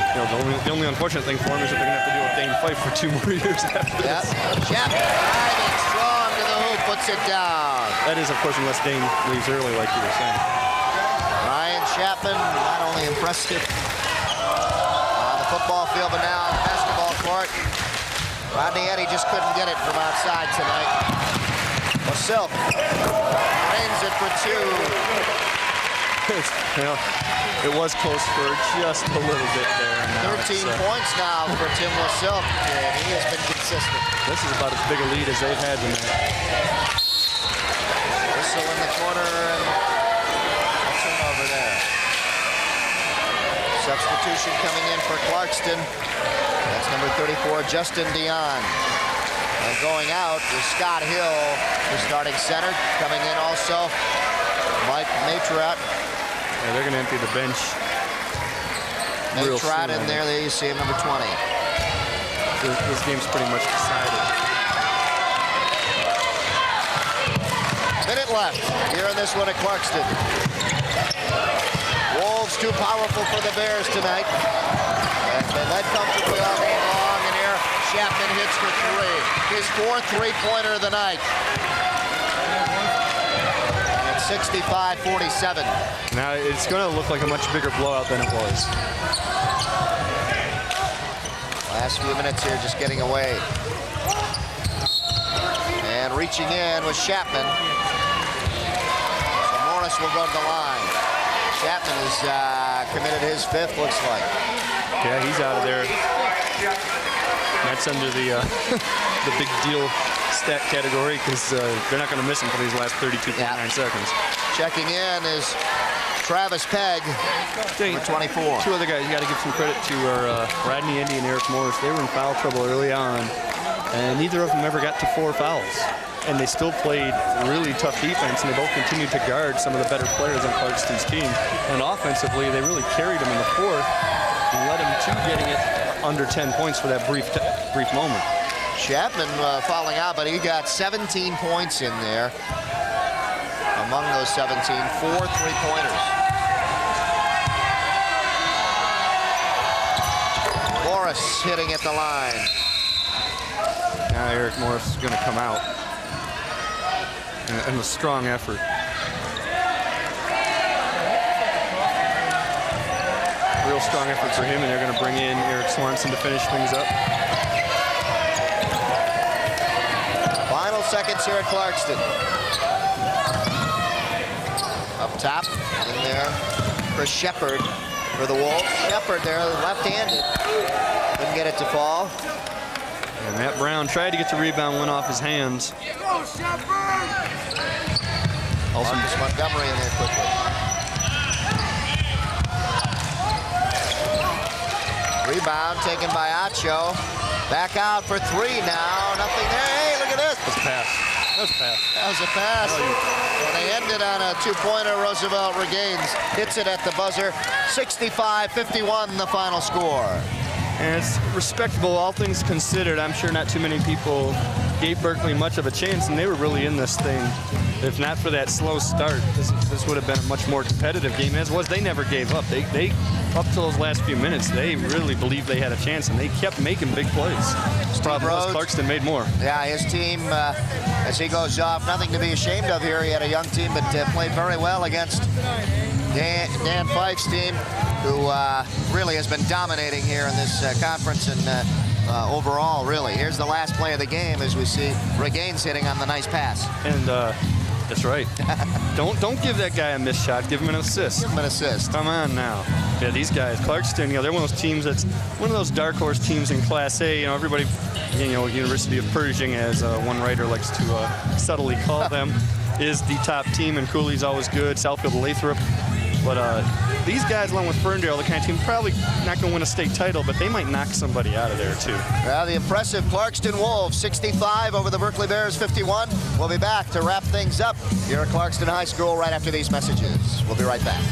[SPEAKER 6] The only unfortunate thing for him is that they're going to have to deal with Dane Fife for 2 more years after this.
[SPEAKER 2] Chapman driving strong to the hoop, puts it down.
[SPEAKER 6] That is, of course, unless Dane leaves early, like you were saying.
[SPEAKER 2] Ryan Chapman, not only impressive on the football field, but now on the basketball court. Rodney Eddy just couldn't get it from outside tonight. Silk drains it for 2.
[SPEAKER 6] It was close for just a little bit there.
[SPEAKER 2] 13 points now for Tim Wasilk, and he has been consistent.
[SPEAKER 6] This is about as big a lead as they've had tonight.
[SPEAKER 2] Whistle in the corner, and that's him over there. Substitution coming in for Clarkston. That's number 34, Justin Dion. And going out is Scott Hill, the starting center. Coming in also, Mike Matrat.
[SPEAKER 6] Yeah, they're going to empty the bench.
[SPEAKER 2] Matrat in there, there you see him, number 20.
[SPEAKER 6] This game's pretty much decided.
[SPEAKER 2] Minute left here in this one at Clarkston. Wolves too powerful for the Bears tonight. As they led comfortably all game long, and here Chapman hits for 3. His 4th three-pointer of the night. And it's 65-47.
[SPEAKER 6] Now it's going to look like a much bigger blowout than it was.
[SPEAKER 2] Last few minutes here just getting away. And reaching in was Chapman. So Morris will go to the line. Chapman has committed his 5th, looks like.
[SPEAKER 6] Yeah, he's out of there. That's under the big deal stat category because they're not going to miss him for these last 32.9 seconds.
[SPEAKER 2] Checking in is Travis Pegg, number 24.
[SPEAKER 6] 2 other guys you got to give some credit to are Rodney Eddy and Eric Morris. They were in foul trouble early on, and neither of them ever got to 4 fouls. And they still played really tough defense, and they both continued to guard some of the better players on Clarkston's team. And offensively, they really carried them in the 4th and led them to getting it under 10 points for that brief moment.
[SPEAKER 2] Chapman falling out, but he got 17 points in there. among those 17, 4 3-pointers. Morris hitting at the line.
[SPEAKER 6] Now Eric Morris is going to come out. And a strong effort. Real strong effort for him, and they're going to bring in Eric Swanson to finish things up.
[SPEAKER 2] Final seconds here at Clarkston. Up top, in there, Chris Shepard for the Wolves. Shepard there, left-handed. Couldn't get it to fall.
[SPEAKER 6] And Matt Brown tried to get the rebound, went off his hands.
[SPEAKER 2] Also, Marcus Montgomery in there quickly. Rebound taken by Acho. Back out for three now. Nothing there. Hey, look at this.
[SPEAKER 6] That was a pass. That was a pass.
[SPEAKER 2] That was a pass. And they ended on a two-pointer. Roosevelt Regains hits it at the buzzer. 65-51 the final score.
[SPEAKER 6] And it's respectable, all things considered. I'm sure not too many people gave Berkley much of a chance, and they were really in this thing. If not for that slow start, this would have been a much more competitive game. As was, they never gave up. They up to those last few minutes, they really believed they had a chance, and they kept making big plays. Problem was Clarkston made more.
[SPEAKER 2] Yeah, his team, as he goes off, nothing to be ashamed of here. He had a young team, but played very well against Dan Fife's team, who really has been dominating here in this conference and overall, really. Here's the last play of the game as we see Regains hitting on the nice pass.
[SPEAKER 6] And that's right. Don't give that guy a missed shot. Give him an assist.
[SPEAKER 2] Give him an assist.
[SPEAKER 6] Come on now. Yeah, these guys, Clarkston, they're one of those teams that's one of those dark horse teams in Class A. Everybody, University of Pershing, as one writer likes to subtly call them, is the top team, and Cooley's always good. Southfield, Lathrop. But these guys, along with Ferndale, the kind of team probably not going to win a state title, but they might knock somebody out of there, too.
[SPEAKER 2] Well, the impressive Clarkston Wolves, 65 over the Berkley Bears, 51. We'll be back to wrap things up here at Clarkston High School right after these messages. We'll be right back.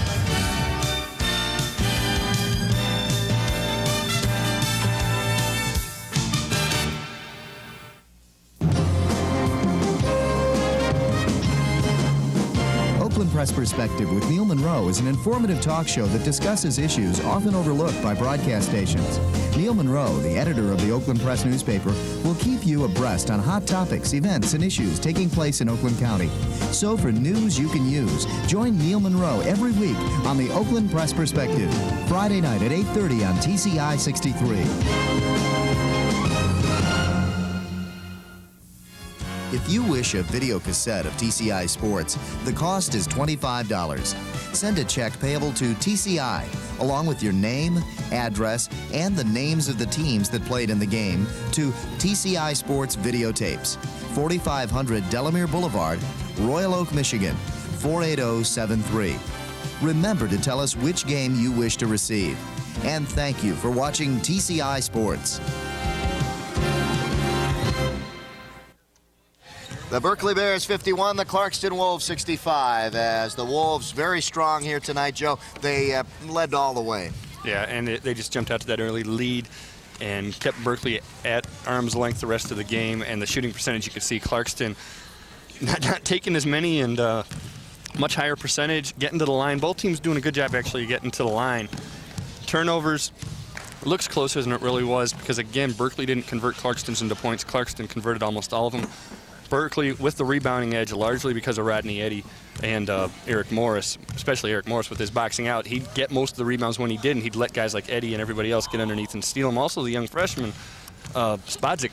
[SPEAKER 1] Oakland Press Perspective with Neil Monroe is an informative talk show that discusses issues often overlooked by broadcast stations. Neil Monroe, the editor of the Oakland Press newspaper, will keep you abreast on hot topics, events, and issues taking place in Oakland County. So for news you can use, join Neil Monroe every week on the Oakland Press Perspective, Friday night at 8:30 on TCI 63. If you wish a video cassette of TCI Sports, the cost is $25. Send a check payable to TCI, along with your name, address, and the names of the teams that played in the game, to TCI Sports Videotapes, 4500 Delamere Boulevard, Royal Oak, Michigan, 48073. Remember to tell us which game you wish to receive. And thank you for watching TCI Sports.
[SPEAKER 2] The Berkley Bears 51, the Clarkston Wolves 65. As the Wolves very strong here tonight, Joe. They led all the way.
[SPEAKER 6] Yeah, and they just jumped out to that early lead and kept Berkley at arm's length the rest of the game. And the shooting percentage, you could see Clarkston not taking as many and much higher percentage, getting to the line. Both teams doing a good job actually getting to the line. Turnovers looks closer than it really was because, again, Berkley didn't convert Clarkston's into points. Clarkston converted almost all of them. Berkley with the rebounding edge, largely because of Rodney Eddy and Eric Morris, especially Eric Morris with his boxing out. He'd get most of the rebounds when he did, and he'd let guys like Eddy and everybody else get underneath and steal them. Also, the young freshman, Spodzik,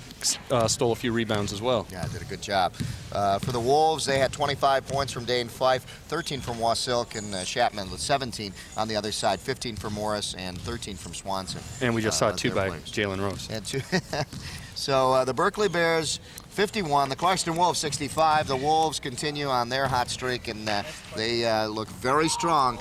[SPEAKER 6] stole a few rebounds as well.
[SPEAKER 2] Yeah, did a good job. For the Wolves, they had 25 points from Dane Fife, 13 from Wasilk, and Chapman with 17 on the other side, 15 from Morris and 13 from Swanson.
[SPEAKER 6] And we just saw two by Jalen Rose.
[SPEAKER 2] And two. So the Berkley Bears 51, the Clarkston Wolves 65. The Wolves continue on their hot streak, and they look very strong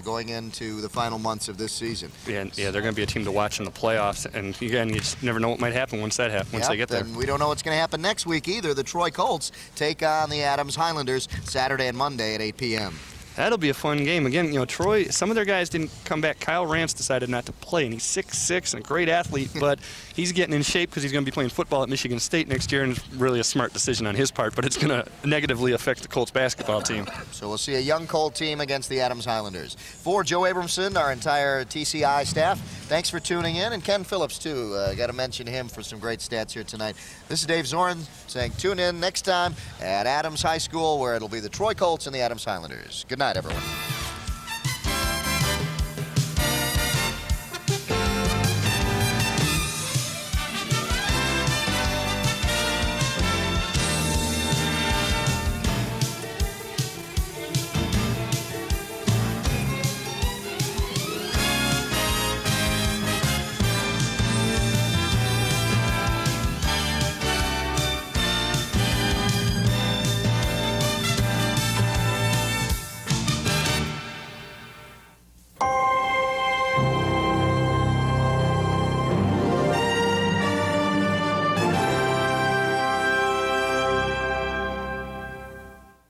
[SPEAKER 2] going into the final months of this season.
[SPEAKER 6] Yeah, they're going to be a team to watch in the playoffs, and again, you just never know what might happen once they get there.
[SPEAKER 2] And we don't know what's going to happen next week either. The Troy Colts take on the Adams Highlanders Saturday and Monday at 8 p.m.
[SPEAKER 6] That'll be a fun game. Again, you know, Troy, some of their guys didn't come back. Kyle Rance decided not to play, and he's 6'6" and a great athlete, but he's getting in shape because he's going to be playing football at Michigan State next year, and it's really a smart decision on his part, but it's going to negatively affect the Colts basketball team.
[SPEAKER 2] So we'll see a young Colt team against the Adams Highlanders. For Joe Abramson, our entire TCI staff, thanks for tuning in, and Ken Phillips, too. Got to mention him for some great stats here tonight. This is Dave Zorn saying tune in next time at Adams High School, where it'll be the Troy Colts and the Adams Highlanders. Good night, everyone.